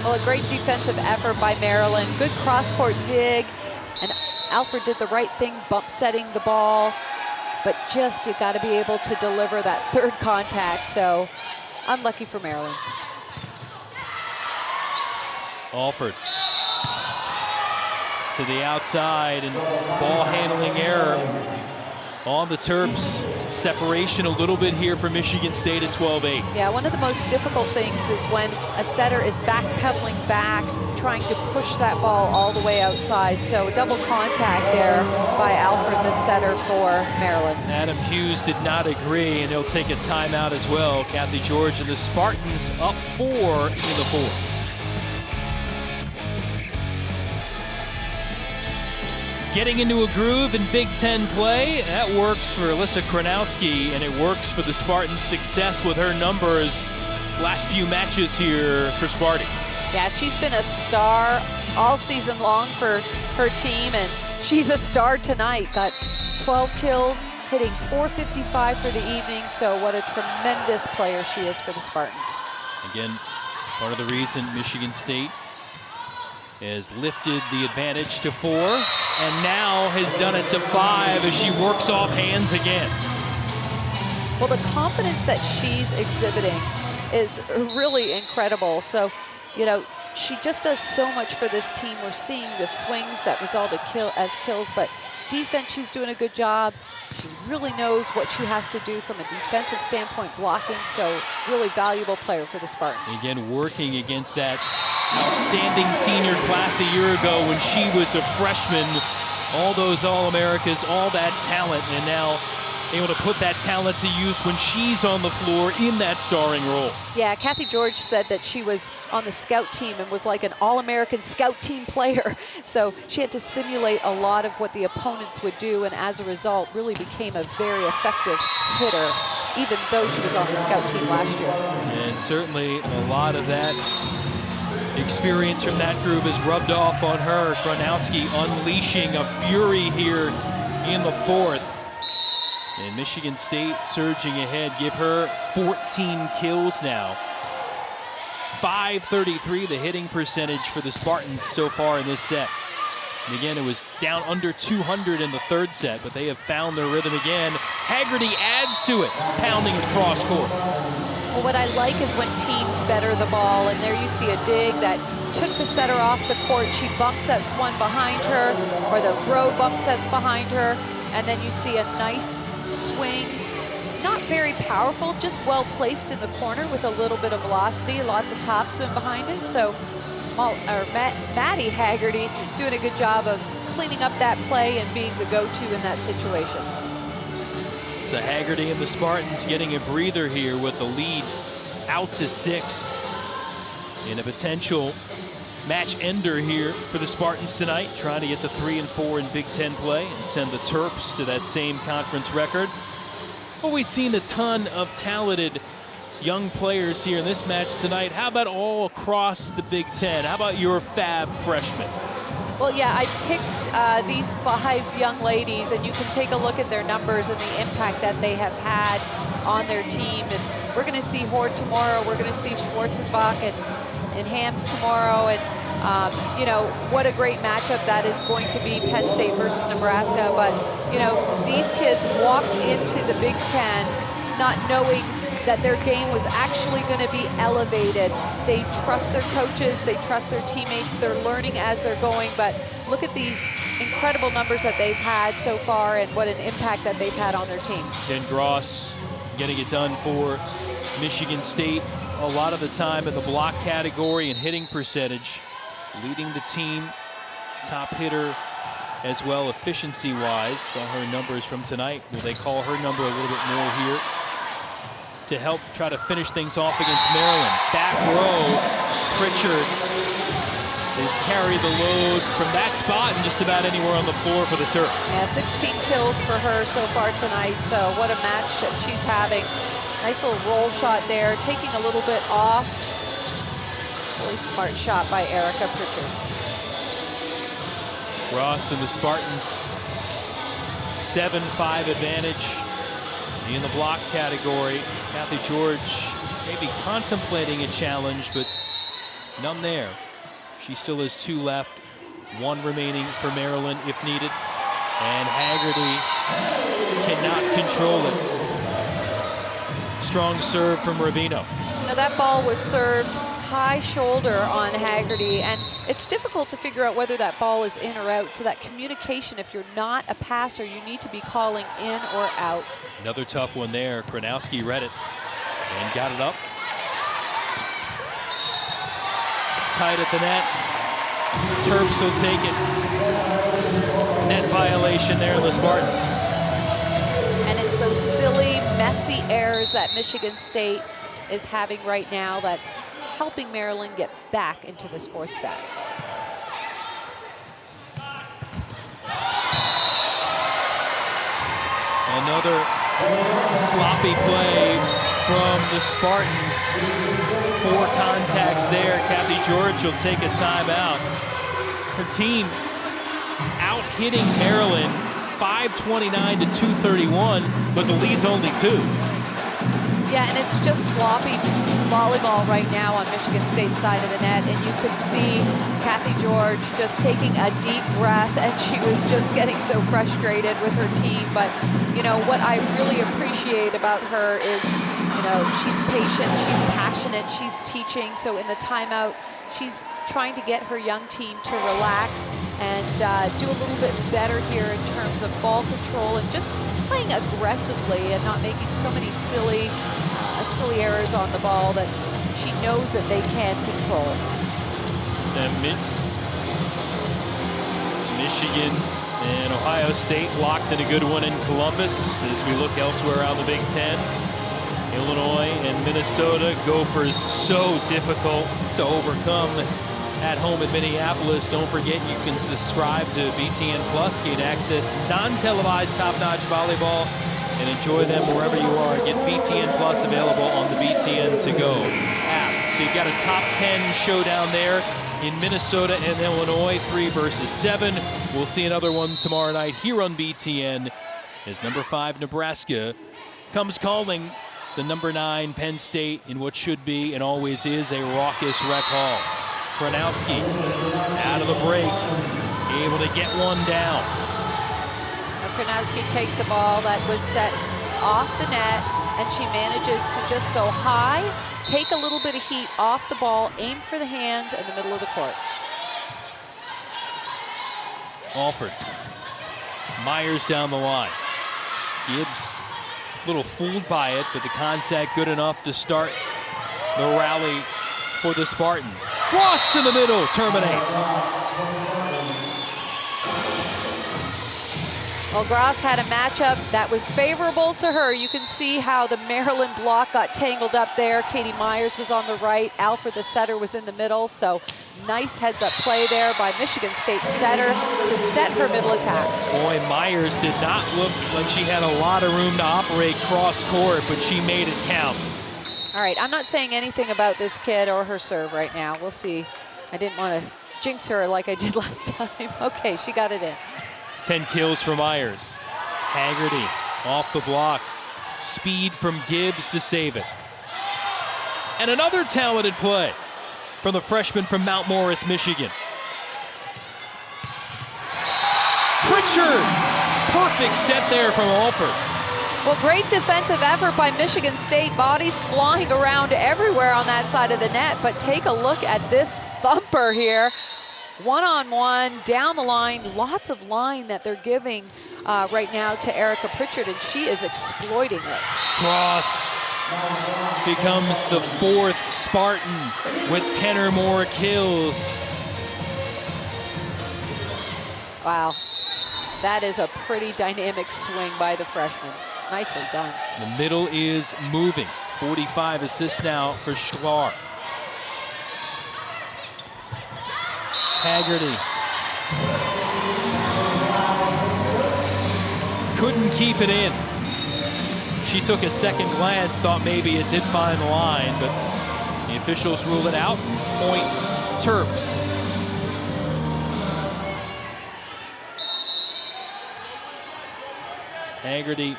Well, a great defensive effort by Maryland. Good cross-court dig. And Alfred did the right thing, bump setting the ball, but just you got to be able to deliver that third contact. So unlucky for Maryland. Alford to the outside, and ball handling error on the Terps. Separation a little bit here for Michigan State at 12-8. Yeah, one of the most difficult things is when a setter is backpedaling back, trying to push that ball all the way outside. So double contact there by Alfred, the setter for Maryland. Adam Hughes did not agree, and he'll take a timeout as well. Kathy George and the Spartans up 4 in the fourth. Getting into a groove in Big Ten play, that works for Alyssa Kronowski, and it works for the Spartans' success with her numbers last few matches here for Sparty. Yeah, she's been a star all season long for her team, and she's a star tonight. Got 12 kills, hitting .455 for the evening, so what a tremendous player she is for the Spartans. Again, part of the reason Michigan State has lifted the advantage to 4 and now has done it to 5 as she works off hands again. Well, the confidence that she's exhibiting is really incredible. So, you know, she just does so much for this team. We're seeing the swings that result as kills, but defense, she's doing a good job. She really knows what she has to do from a defensive standpoint, blocking, so really valuable player for the Spartans. Again, working against that outstanding senior class a year ago when she was a freshman. All those All-Americas, all that talent, and now able to put that talent to use when she's on the floor in that starring role. Yeah, Kathy George said that she was on the scout team and was like an All-American scout team player. So she had to simulate a lot of what the opponents would do, and as a result, really became a very effective hitter, even though she was on the scout team last year. And certainly a lot of that experience from that group has rubbed off on her. Kronowski unleashing a fury here in the fourth. And Michigan State surging ahead, give her 14 kills now. .533 the hitting percentage for the Spartans so far in this set. And again, it was down under 200 in the third set, but they have found their rhythm again. Haggerty adds to it, pounding the cross court. Well, what I like is when teams better the ball, and there you see a dig that took the setter off the court. She bump sets one behind her, or the row bump sets behind her, and then you see a nice swing, not very powerful, just well placed in the corner with a little bit of velocity, lots of topspin behind it. So Maddie Haggerty doing a good job of cleaning up that play and being the go-to in that situation. So Haggerty and the Spartans getting a breather here with the lead out to 6 in a potential match ender here for the Spartans tonight, trying to get to 3 and 4 in Big Ten play and send the Terps to that same conference record. Well, we've seen a ton of talented young players here in this match tonight. How about all across the Big Ten? How about your fab freshmen? Well, yeah, I picked these 5 young ladies, and you can take a look at their numbers and the impact that they have had on their team. And we're going to see Hort tomorrow. We're going to see Schwarzenbach and Hams tomorrow. And, you know, what a great matchup that is going to be, Penn State versus Nebraska. But, you know, these kids walked into the Big Ten not knowing that their game was actually going to be elevated. They trust their coaches, they trust their teammates, they're learning as they're going, but look at these incredible numbers that they've had so far and what an impact that they've had on their team. Jen Gross getting it done for Michigan State a lot of the time in the block category and hitting percentage, leading the team, top hitter as well efficiency-wise. Saw her numbers from tonight. Will they call her number a little bit more here to help try to finish things off against Maryland? Back row, Pritchard has carried the load from that spot and just about anywhere on the floor for the Terps. Yeah, 16 kills for her so far tonight, so what a match that she's having. Nice little roll shot there, taking a little bit off. Really smart shot by Erica Pritchard. Ross and the Spartans, 7-5 advantage in the block category. Kathy George maybe contemplating a challenge, but none there. She still has 2 left 1 remaining for Maryland if needed. And Haggerty cannot control it. Strong serve from Rubino. Now that ball was served high shoulder on Haggerty, and it's difficult to figure out whether that ball is in or out. So that communication, if you're not a passer, you need to be calling in or out. Another tough one there. Kronowski read it and got it up. Tight at the net. Terps will take it. Net violation there, the Spartans. And it's those silly, messy errors that Michigan State is having right now that's helping Maryland get back into this 4th set. Another sloppy play from the Spartans. 4 contacts there. Kathy George will take a timeout. Her team out hitting Maryland 529 to 231, but the lead's only 2. Yeah, and it's just sloppy volleyball right now on Michigan State's side of the net, and you could see Kathy George just taking a deep breath, and she was just getting so frustrated with her team. But, you know, what I really appreciate about her is, you know, she's patient, she's passionate, she's teaching. So in the timeout, she's trying to get her young team to relax and do a little bit better here in terms of ball control and just playing aggressively and not making so many silly errors on the ball that she knows that they can control. And Michigan and Ohio State locked in a good one in Columbus. As we look elsewhere around the Big Ten, Illinois and Minnesota, Gophers so difficult to overcome at home in Minneapolis. Don't forget you can subscribe to BTN Plus, get access to non-televised top-notch volleyball, and enjoy them wherever you are. Get BTN Plus available on the BTN To Go app. So you've got a top 10 showdown there in Minnesota and Illinois, 3 versus 7. We'll see another one tomorrow night here on BTN as number 5 Nebraska comes calling the number 9 Penn State in what should be and always is a raucous rec hall. Kronowski out of the break, able to get one down. Kronowski takes a ball that was set off the net, and she manages to just go high, take a little bit of heat off the ball, aim for the hands in the middle of the court. Alford. Myers down the line. Gibbs a little fooled by it, but the contact good enough to start the rally for the Spartans. Cross in the middle, terminates. Well, Gross had a matchup that was favorable to her. You can see how the Maryland block got tangled up there. Katie Myers was on the right. Alfred, the setter, was in the middle. So nice heads-up play there by Michigan State setter to set her middle attack. Boy, Myers did not look like she had a lot of room to operate cross-court, but she made it count. All right, I'm not saying anything about this kid or her serve right now. We'll see. I didn't want to jinx her like I did last time. Okay, she got it in. 10 kills for Myers. Haggerty off the block. Speed from Gibbs to save it. And another talented play from the freshman from Mount Morris, Michigan. Pritchard! Perfect set there from Alford. Well, great defensive effort by Michigan State. Bodies flying around everywhere on that side of the net. But take a look at this thumper here. One-on-one, down the line, lots of line that they're giving right now to Erica Pritchard, and she is exploiting it. Cross becomes the 4th Spartan with 10 or more kills. Wow, that is a pretty dynamic swing by the freshman. Nicely done. The middle is moving. 45 assists now for Sklar. Haggerty. Couldn't keep it in. She took a second glance, thought maybe it did find the line, but the officials ruled it out. Point Terps. Haggerty,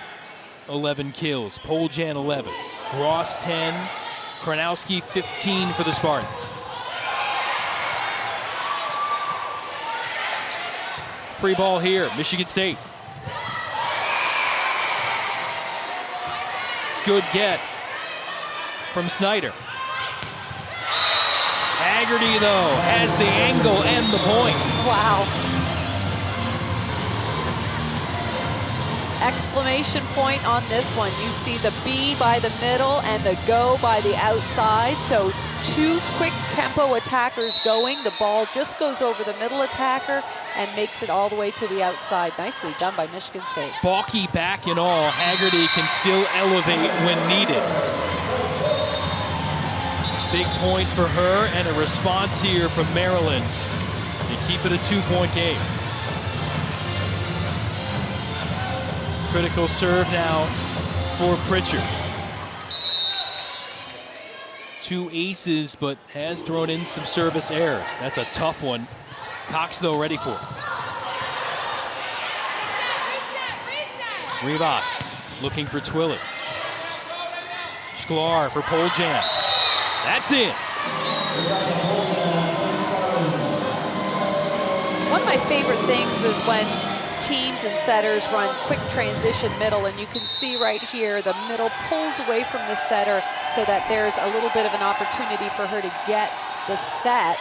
11 kills. Poljan, 11. Gross, 10. Kronowski, 15 for the Spartans. Free ball here, Michigan State. Good get from Snyder. Haggerty, though, has the angle and the point. Wow. Exclamation point on this one. You see the B by the middle and the go by the outside. So 2 quick tempo attackers going. The ball just goes over the middle attacker and makes it all the way to the outside. Nicely done by Michigan State. Balky back and all, Haggerty can still elevate when needed. Big point for her and a response here from Maryland to keep it a 2-point game. Critical serve now for Pritchard. 2 aces, but has thrown in some service errors. That's a tough one. Cox, though, ready for it. Rivas looking for Twilley. Sklar for Poljan. That's it. One of my favorite things is when teams and setters run quick transition middle, and you can see right here the middle pulls away from the setter so that there's a little bit of an opportunity for her to get the set,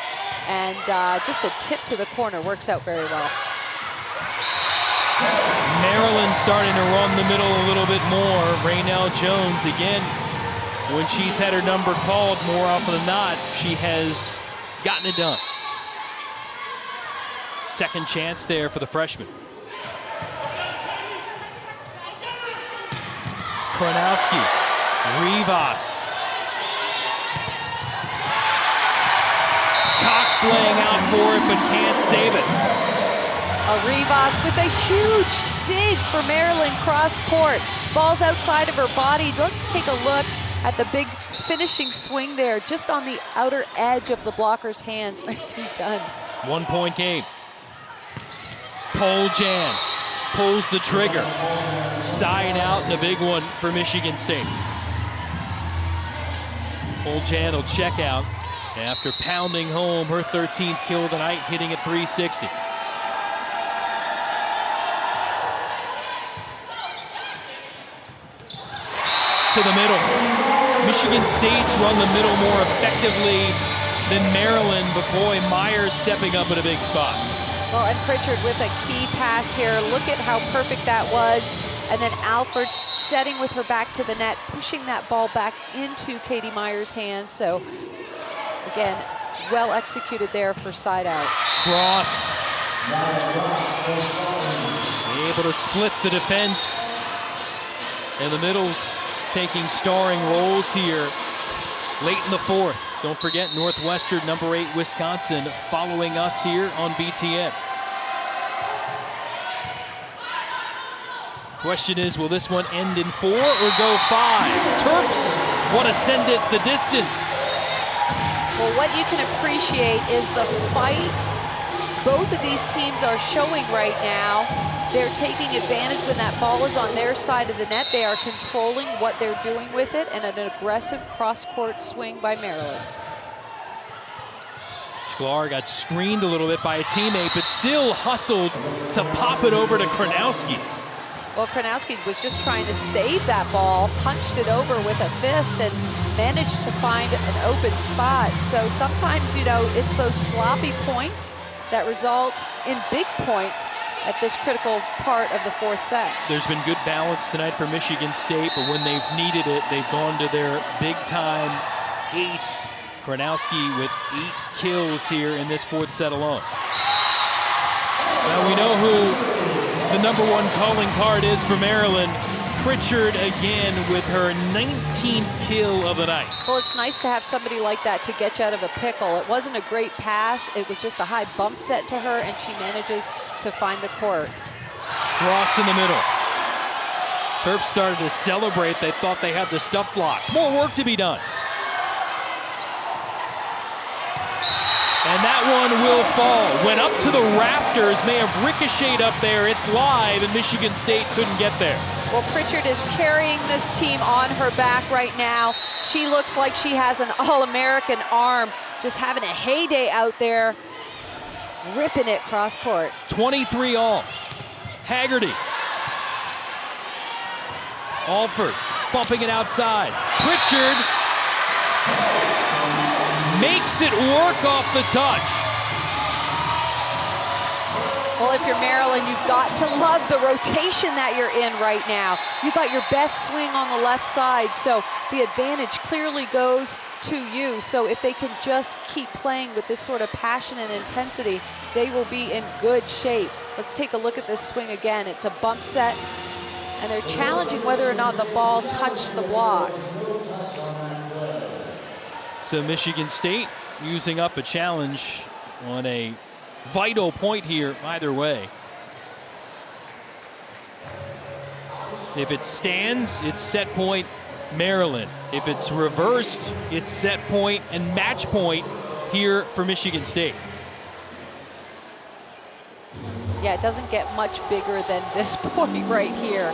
and just a tip to the corner works out very well. Maryland starting to run the middle a little bit more. Raynell Jones again, when she's had her number called more often than not, she has gotten it done. Second chance there for the freshman. Kronowski, Rivas. Cox laying out for it, but can't save it. Rivas with a huge dig for Maryland cross court. Ball's outside of her body. Let's take a look at the big finishing swing there, just on the outer edge of the blocker's hands. Nicely done. 1-point game. Poljan pulls the trigger. Side out and a big one for Michigan State. Poljan will check out after pounding home her 13th kill of the night, hitting at 360. To the middle. Michigan State's run the middle more effectively than Maryland, but boy, Myers stepping up in a big spot. Well, and Pritchard with a key pass here. Look at how perfect that was. And then Alford setting with her back to the net, pushing that ball back into Katie Myers' hands. So, again, well executed there for side out. Ross able to split the defense. And the middle's taking starring roles here late in the 4th. Don't forget, Northwestern, number 8, Wisconsin, following us here on BTN. Question is, will this one end in 4 or go 5? Terps want to send it the distance. Well, what you can appreciate is the fight both of these teams are showing right now. They're taking advantage when that ball is on their side of the net. They are controlling what they're doing with it, and an aggressive cross-court swing by Maryland. Sklar got screened a little bit by a teammate, but still hustled to pop it over to Kronowski. Well, Kronowski was just trying to save that ball, punched it over with a fist, and managed to find an open spot. So sometimes, you know, it's those sloppy points that result in big points at this critical part of the 4th set. There's been good balance tonight for Michigan State, but when they've needed it, they've gone to their big-time ace, Kronowski, with 8 kills here in this 4th set alone. Now we know who the number 1 calling card is for Maryland. Pritchard again with her 19th kill of the night. Well, it's nice to have somebody like that to get you out of a pickle. It wasn't a great pass. It was just a high bump set to her, and she manages to find the court. Ross in the middle. Terps started to celebrate. They thought they had the stuff blocked. More work to be done. And that one will fall. Went up to the rafters, may have ricocheted up there. It's live, and Michigan State couldn't get there. Well, Pritchard is carrying this team on her back right now. She looks like she has an All-American arm, just having a heyday out there. ripping it cross court. 23 all. Haggerty. Alford bumping it outside. Pritchard makes it work off the touch. Well, if you're Maryland, you've got to love the rotation that you're in right now. You got your best swing on the left side, so the advantage clearly goes to you. So if they can just keep playing with this sort of passion and intensity, they will be in good shape. Let's take a look at this swing again. It's a bump set, and they're challenging whether or not the ball touched the block. So Michigan State using up a challenge on a vital point here either way. If it stands, it's set point Maryland. If it's reversed, it's set point and match point here for Michigan State. Yeah, it doesn't get much bigger than this point right here.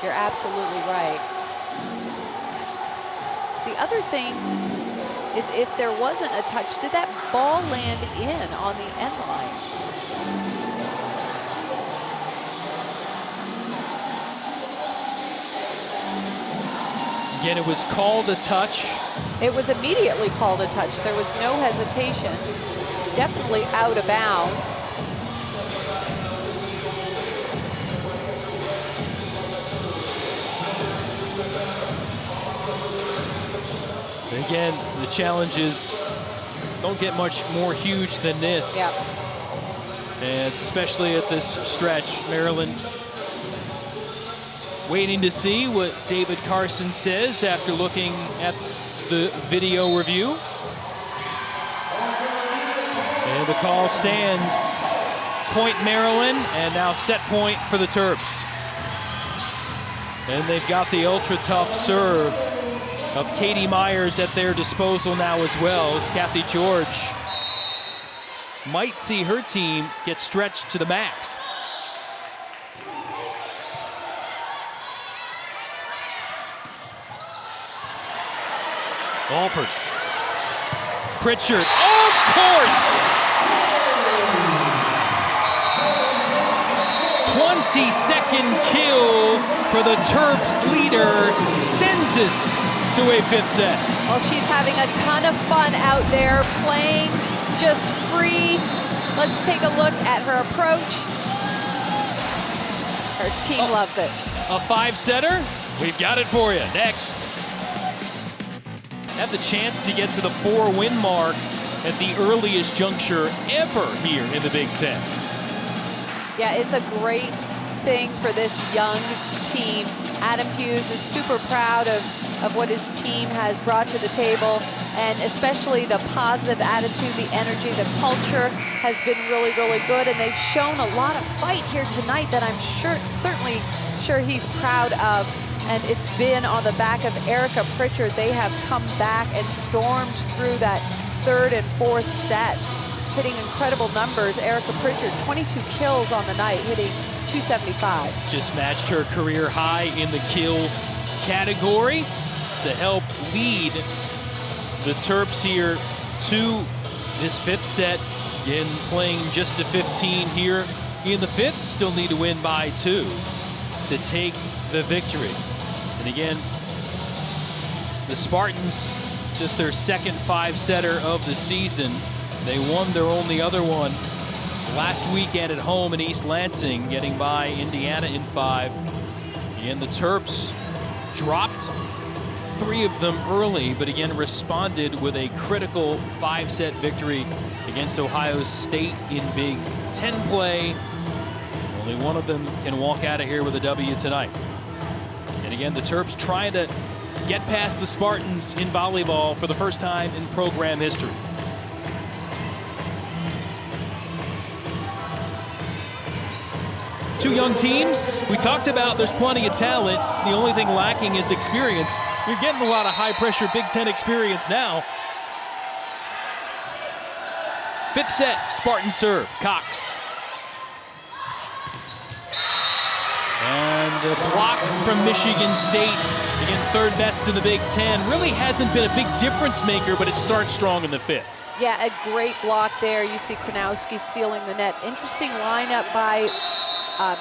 You're absolutely right. The other thing is if there wasn't a touch, did that ball land in on the end line? Again, it was called a touch. It was immediately called a touch. There was no hesitation. Definitely out of bounds. Again, the challenges don't get much more huge than this. Yep. And especially at this stretch, Maryland waiting to see what David Carson says after looking at the video review. And the call stands. Point Maryland, and now set point for the Terps. And they've got the ultra-tough serve of Katie Myers at their disposal now as well, as Kathy George might see her team get stretched to the max. Alford. Pritchard, of course! 22nd kill for the Terps leader, sends us to a fifth set. Well, she's having a ton of fun out there, playing just free. Let's take a look at her approach. Her team loves it. A five-setter? We've got it for you. Next. Have the chance to get to the 4-win mark at the earliest juncture ever here in the Big Ten. Yeah, it's a great thing for this young team. Adam Hughes is super proud of what his team has brought to the table, and especially the positive attitude, the energy, the culture has been really, really good, and they've shown a lot of fight here tonight that I'm certainly sure he's proud of. And it's been on the back of Erica Pritchard. They have come back and stormed through that third and fourth set, hitting incredible numbers. Erica Pritchard, 22 kills on the night, hitting 275. Just matched her career high in the kill category to help lead the Terps here to this fifth set. Again, playing just a 15 here in the fifth. Still need to win by 2 to take the victory. And again, the Spartans, just their second five-setter of the season. They won their only other one last weekend at home in East Lansing, getting by Indiana in 5. And the Terps dropped 3 of them early, but again responded with a critical 5-set victory against Ohio State in Big Ten play. Only one of them can walk out of here with a W tonight. And again, the Terps trying to get past the Spartans in volleyball for the first time in program history. Two young teams. We talked about there's plenty of talent. The only thing lacking is experience. You're getting a lot of high-pressure Big Ten experience now. Fifth set, Spartan serve, Cox. And a block from Michigan State. Again, third best in the Big Ten. Really hasn't been a big difference maker, but it starts strong in the fifth. Yeah, a great block there. You see Kronowski sealing the net. Interesting lineup by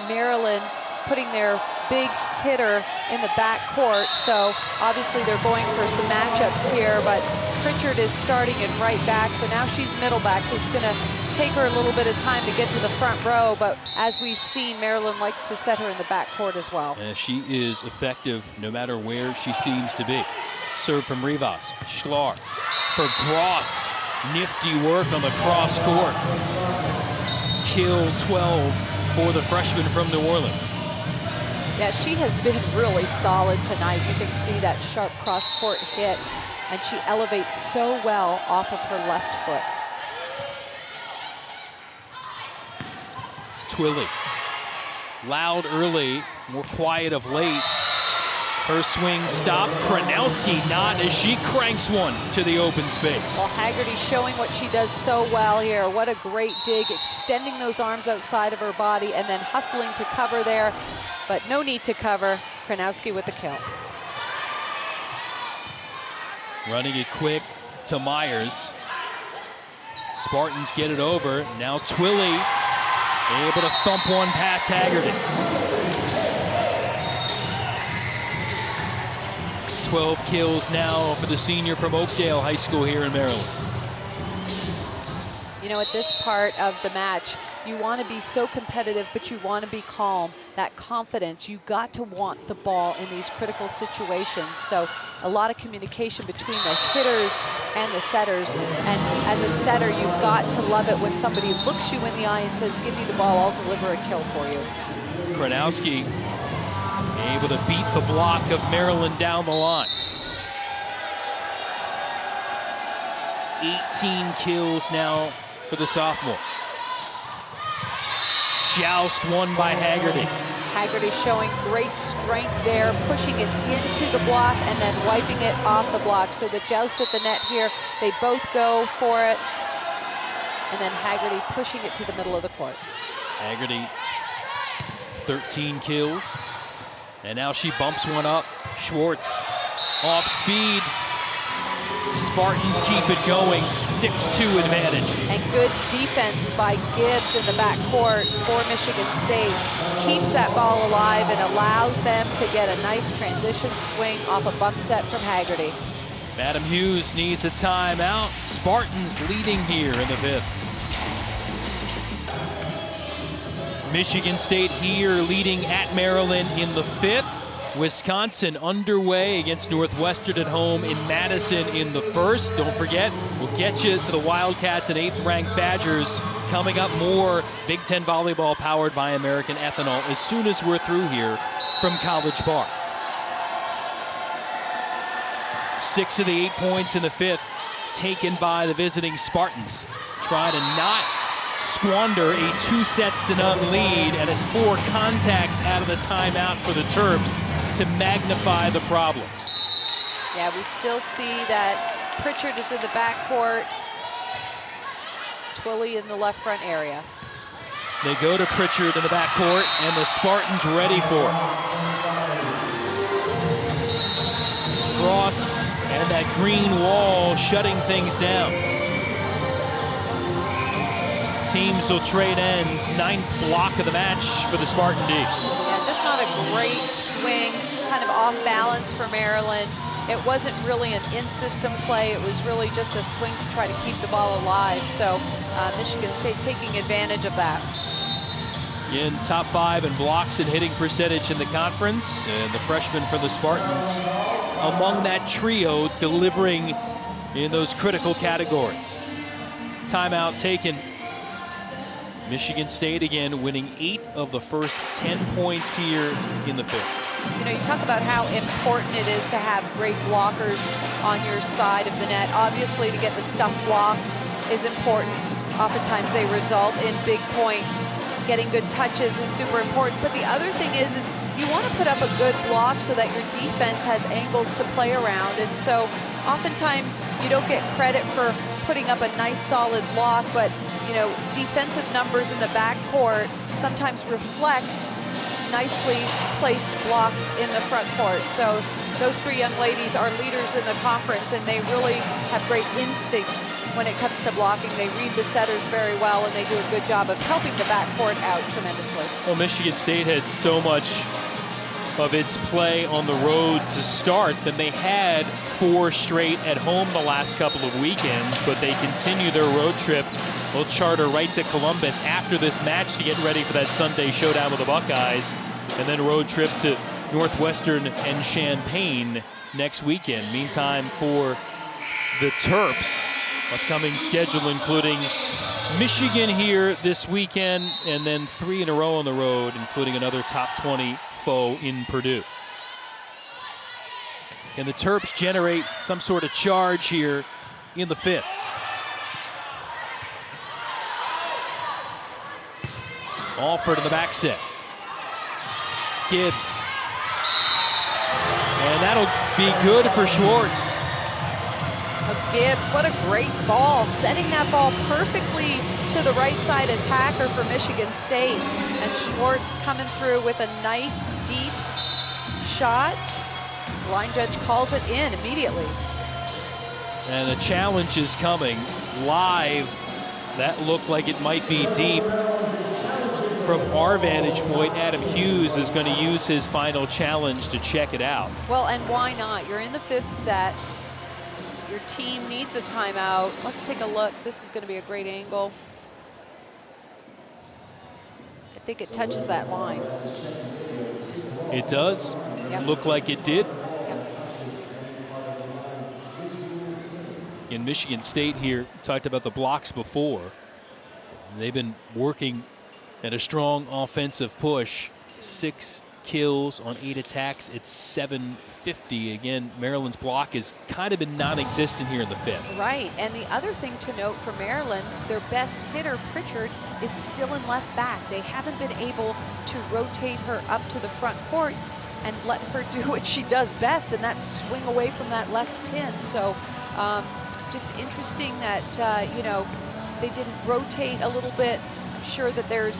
Maryland, putting their big hitter in the backcourt. So obviously they're going for some matchups here, but Pritchard is starting in right back. So now she's middle back. So it's going to take her a little bit of time to get to the front row. But as we've seen, Maryland likes to set her in the backcourt as well. She is effective no matter where she seems to be. Serve from Rivas. Schlar for Gross. Nifty work on the cross court. Kill 12 for the freshman from New Orleans. Yeah, she has been really solid tonight. You can see that sharp cross court hit, and she elevates so well off of her left foot. Twilly. Loud early, more quiet of late. Her swing stopped. Kronowski not as she cranks one to the open space. Well, Haggerty showing what she does so well here. What a great dig, extending those arms outside of her body and then hustling to cover there. But no need to cover. Kronowski with the kill. Running it quick to Myers. Spartans get it over. Now Twilly able to thump one past Haggerty. 12 kills now for the senior from Oakdale High School here in Maryland. You know, at this part of the match, you want to be so competitive, but you want to be calm. That confidence, you got to want the ball in these critical situations. So a lot of communication between the hitters and the setters. And as a setter, you've got to love it when somebody looks you in the eye and says, give me the ball, I'll deliver a kill for you. Kronowski able to beat the block of Maryland down the line. 18 kills now for the sophomore. Joust won by Haggerty. Haggerty showing great strength there, pushing it into the block and then wiping it off the block. So the joust at the net here, they both go for it. And then Haggerty pushing it to the middle of the court. Haggerty, 13 kills. And now she bumps one up. Schwartz off speed. Spartans keep it going, 6-2 advantage. And good defense by Gibbs in the backcourt for Michigan State. Keeps that ball alive and allows them to get a nice transition swing off a bump set from Haggerty. Madam Hughes needs a timeout. Spartans leading here in the fifth. Michigan State here leading at Maryland in the fifth. Wisconsin underway against Northwestern at home in Madison in the first. Don't forget, we'll get you to the Wildcats and 8th-ranked Badgers. Coming up, more Big Ten volleyball powered by American Ethanol as soon as we're through here from College Park. 6 of the 8 points in the fifth taken by the visiting Spartans. Try to not squander a 2-sets-to-none lead, and it's 4 contacts out of the timeout for the Terps to magnify the problems. Yeah, we still see that Pritchard is in the backcourt, Twilly in the left front area. They go to Pritchard in the backcourt, and the Spartans ready for it. Cross and that green wall shutting things down. Teams will trade ends. 9th block of the match for the Spartan D. Yeah, just not a great swing, kind of off balance for Maryland. It wasn't really an in-system play. It was really just a swing to try to keep the ball alive. So Michigan State taking advantage of that. In top 5 in blocks and hitting percentage in the conference, and the freshman for the Spartans among that trio delivering in those critical categories. Timeout taken. Michigan State again winning 8 of the first 10 points here in the fifth. You know, you talk about how important it is to have great blockers on your side of the net. Obviously, to get the stuff blocks is important. Oftentimes they result in big points. Getting good touches is super important. But the other thing is you want to put up a good block so that your defense has angles to play around. And so oftentimes you don't get credit for putting up a nice solid block, but you know, defensive numbers in the backcourt sometimes reflect nicely placed blocks in the front court. So those 3 young ladies are leaders in the conference, and they really have great instincts when it comes to blocking. They read the setters very well, and they do a good job of helping the backcourt out tremendously. Well, Michigan State had so much of its play on the road to start than they had 4 straight at home the last couple of weekends, but they continue their road trip. They'll charter right to Columbus after this match to get ready for that Sunday showdown with the Buckeyes, and then road trip to Northwestern and Champaign next weekend. Meantime, for the Terps, upcoming schedule including Michigan here this weekend, and then 3 in a row on the road, including another top 20 foe in Purdue. And the Terps generate some sort of charge here in the 5th. Alford in the back set. Gibbs. And that'll be good for Schwartz. Gibbs, what a great ball, setting that ball perfectly to the right side attacker for Michigan State. And Schwartz coming through with a nice deep shot. Line judge calls it in immediately. And a challenge is coming live. That looked like it might be deep. From our vantage point, Adam Hughes is going to use his final challenge to check it out. Well, and why not? You're in the 5th set. Your team needs a timeout. Let's take a look. This is going to be a great angle. I think it touches that line. It does. Yep. Look like it did. Yep. In Michigan State here, talked about the blocks before. They've been working at a strong offensive push. 6 kills on 8 attacks. It's 750. Again, Maryland's block has kind of been non-existent here in the 5th. Right, and the other thing to note for Maryland, their best hitter, Pritchard, is still in left back. They haven't been able to rotate her up to the front court and let her do what she does best, and that's swing away from that left pin. So just interesting that, you know, they didn't rotate a little bit. Sure that they're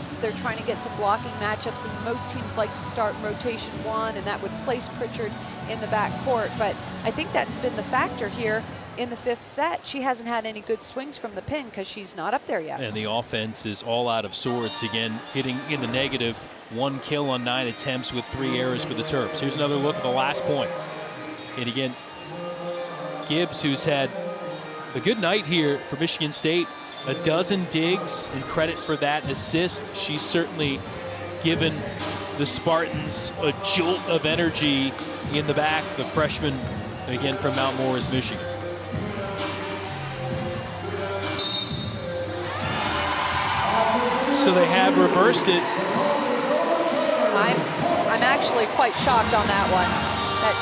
trying to get some blocking matchups, and most teams like to start rotation 1, and that would place Pritchard in the back court. But I think that's been the factor here in the 5th set. She hasn't had any good swings from the pin because she's not up there yet. And the offense is all out of sorts. Again, hitting in the negative. 1 kill on 9 attempts with 3 errors for the Terps. Here's another look at the last point. And again, Gibbs, who's had a good night here for Michigan State. A dozen digs, and credit for that assist. She's certainly given the Spartans a jolt of energy in the back. The freshman, again, from Mount Morris, Michigan. So they have reversed it. I'm actually quite shocked on that one. That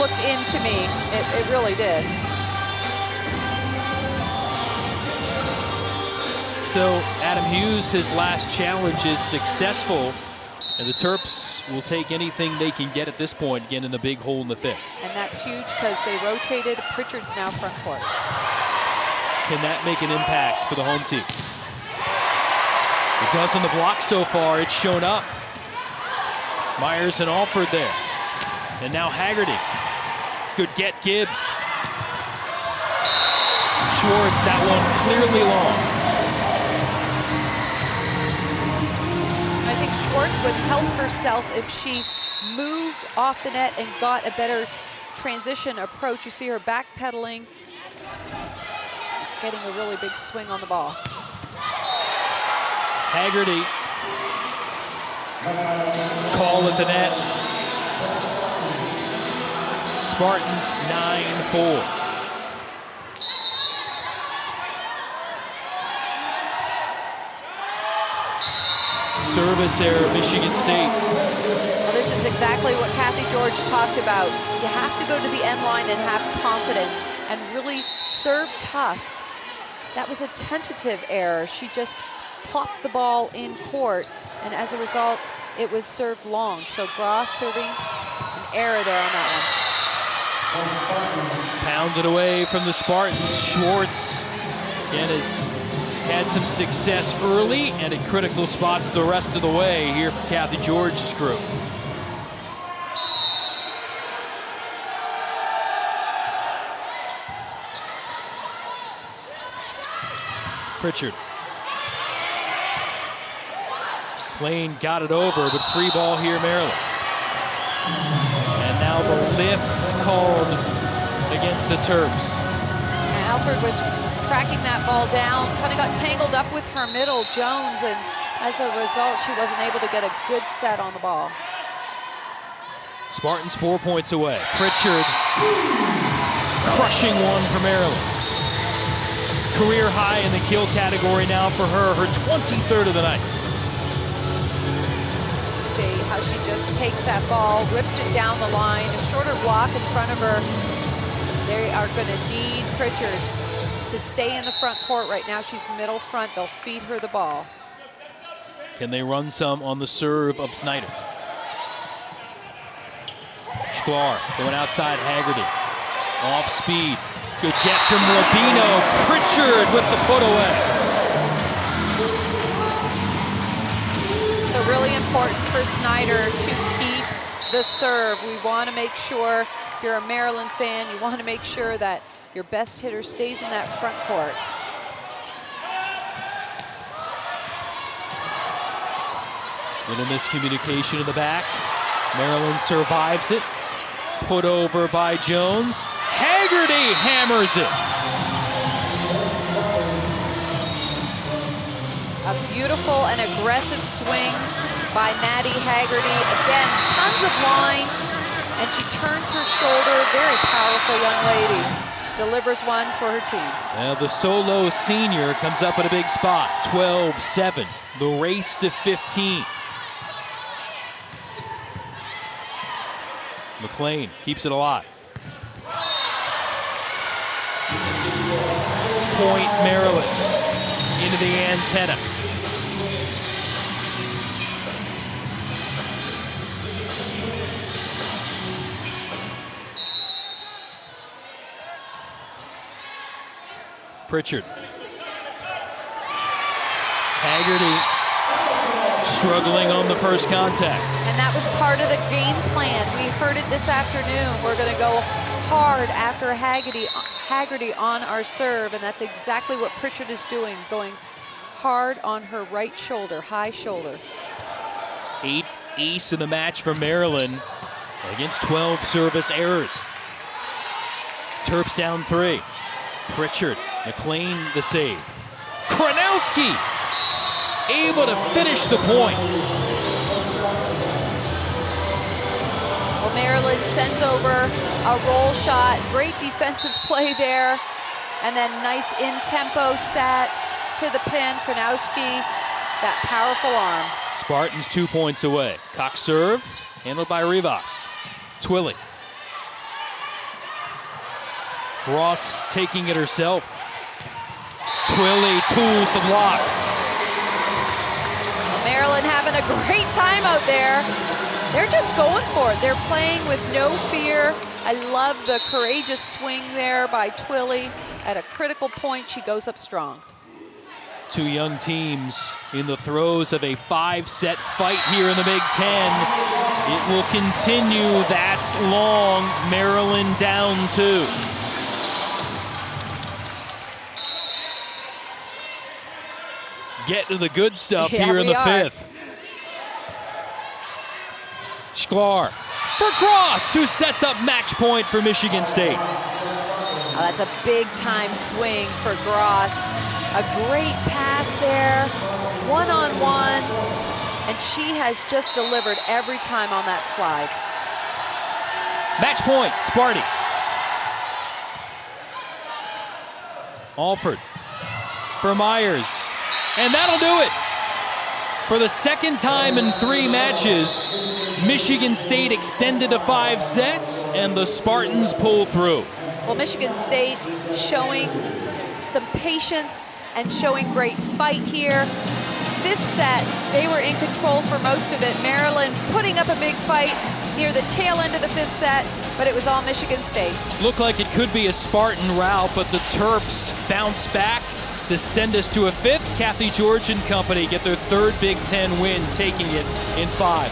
looked into me. It really did. So Adam Hughes, his last challenge is successful, and the Terps will take anything they can get at this point, again in the big hole in the 5th. And that's huge because they rotated. Pritchard's now front court. Can that make an impact for the home team? It does on the block so far. It's shown up. Myers and Alford there. And now Haggerty. Good get, Gibbs. Schwartz, that one clearly long. I think Schwartz would help herself if she moved off the net and got a better transition approach. You see her backpedaling, getting a really big swing on the ball. Haggerty. Call at the net. Spartans 9-4. Service error, Michigan State. Well, this is exactly what Kathy George talked about. You have to go to the end line and have confidence and really serve tough. That was a tentative error. She just plopped the ball in court, and as a result, it was served long. So Gross serving an error there on that one. Pounded away from the Spartans. Schwartz, again, has had some success early and at critical spots the rest of the way here for Kathy George's crew. Pritchard. Lane got it over, but free ball here, Maryland. And now the lift called against the Terps. And Alford was tracking that ball down, kind of got tangled up with her middle, Jones, and as a result, she wasn't able to get a good set on the ball. Spartans 4 points away. Pritchard crushing one for Maryland. Career high in the kill category now for her 23rd of the night. See how she just takes that ball, rips it down the line, a shorter block in front of her. They are going to need Pritchard to stay in the front court right now. She's middle front. They'll feed her the ball. Can they run some on the serve of Snyder? Sklar going outside Haggerty. Off speed. Good get from Rubino. Pritchard with the put away. So really important for Snyder to keep the serve. We want to make sure, if you're a Maryland fan, you want to make sure that your best hitter stays in that front court. Little miscommunication in the back. Maryland survives it. Put over by Jones. Haggerty hammers it. A beautiful and aggressive swing by Maddie Haggerty. Again, tons of line, and she turns her shoulder. Very powerful young lady. Delivers one for her team. Now the solo senior comes up at a big spot. 12-7. The race to 15. McLean keeps it alive. Point Maryland into the antenna. Pritchard. Haggerty struggling on the first contact. And that was part of the game plan. We heard it this afternoon. We're going to go hard after Haggerty on our serve, and that's exactly what Pritchard is doing, going hard on her right shoulder, high shoulder. 8th ace in the match for Maryland against 12 service errors. Terps down 3. Pritchard, McLean the save. Kronowski able to finish the point. Well, Maryland sent over a roll shot. Great defensive play there. And then nice in-tempo set to the pin. Kronowski, that powerful arm. Spartans 2 points away. Cock serve, handled by Rivas. Twilly. Ross taking it herself. Twilly tools the block. Maryland having a great time out there. They're just going for it. They're playing with no fear. I love the courageous swing there by Twilly. At a critical point, she goes up strong. Two young teams in the throes of a 5-set fight here in the Big Ten. It will continue. That's long. Maryland down 2. Get to the good stuff here in the 5th. Sklar for Gross, who sets up match point for Michigan State. Oh, that's a big-time swing for Gross. A great pass there, one-on-one, and she has just delivered every time on that slide. Match point, Sparty. Alford for Myers. And that'll do it. For the second time in 3 matches, Michigan State extended to 5 sets, and the Spartans pull through. Well, Michigan State showing some patience and showing great fight here. 5th set, they were in control for most of it. Maryland putting up a big fight near the tail end of the 5th set, but it was all Michigan State. Looked like it could be a Spartan rout, but the Terps bounce back to send us to a 5th. Kathy George and company get their 3rd Big Ten win, taking it in 5.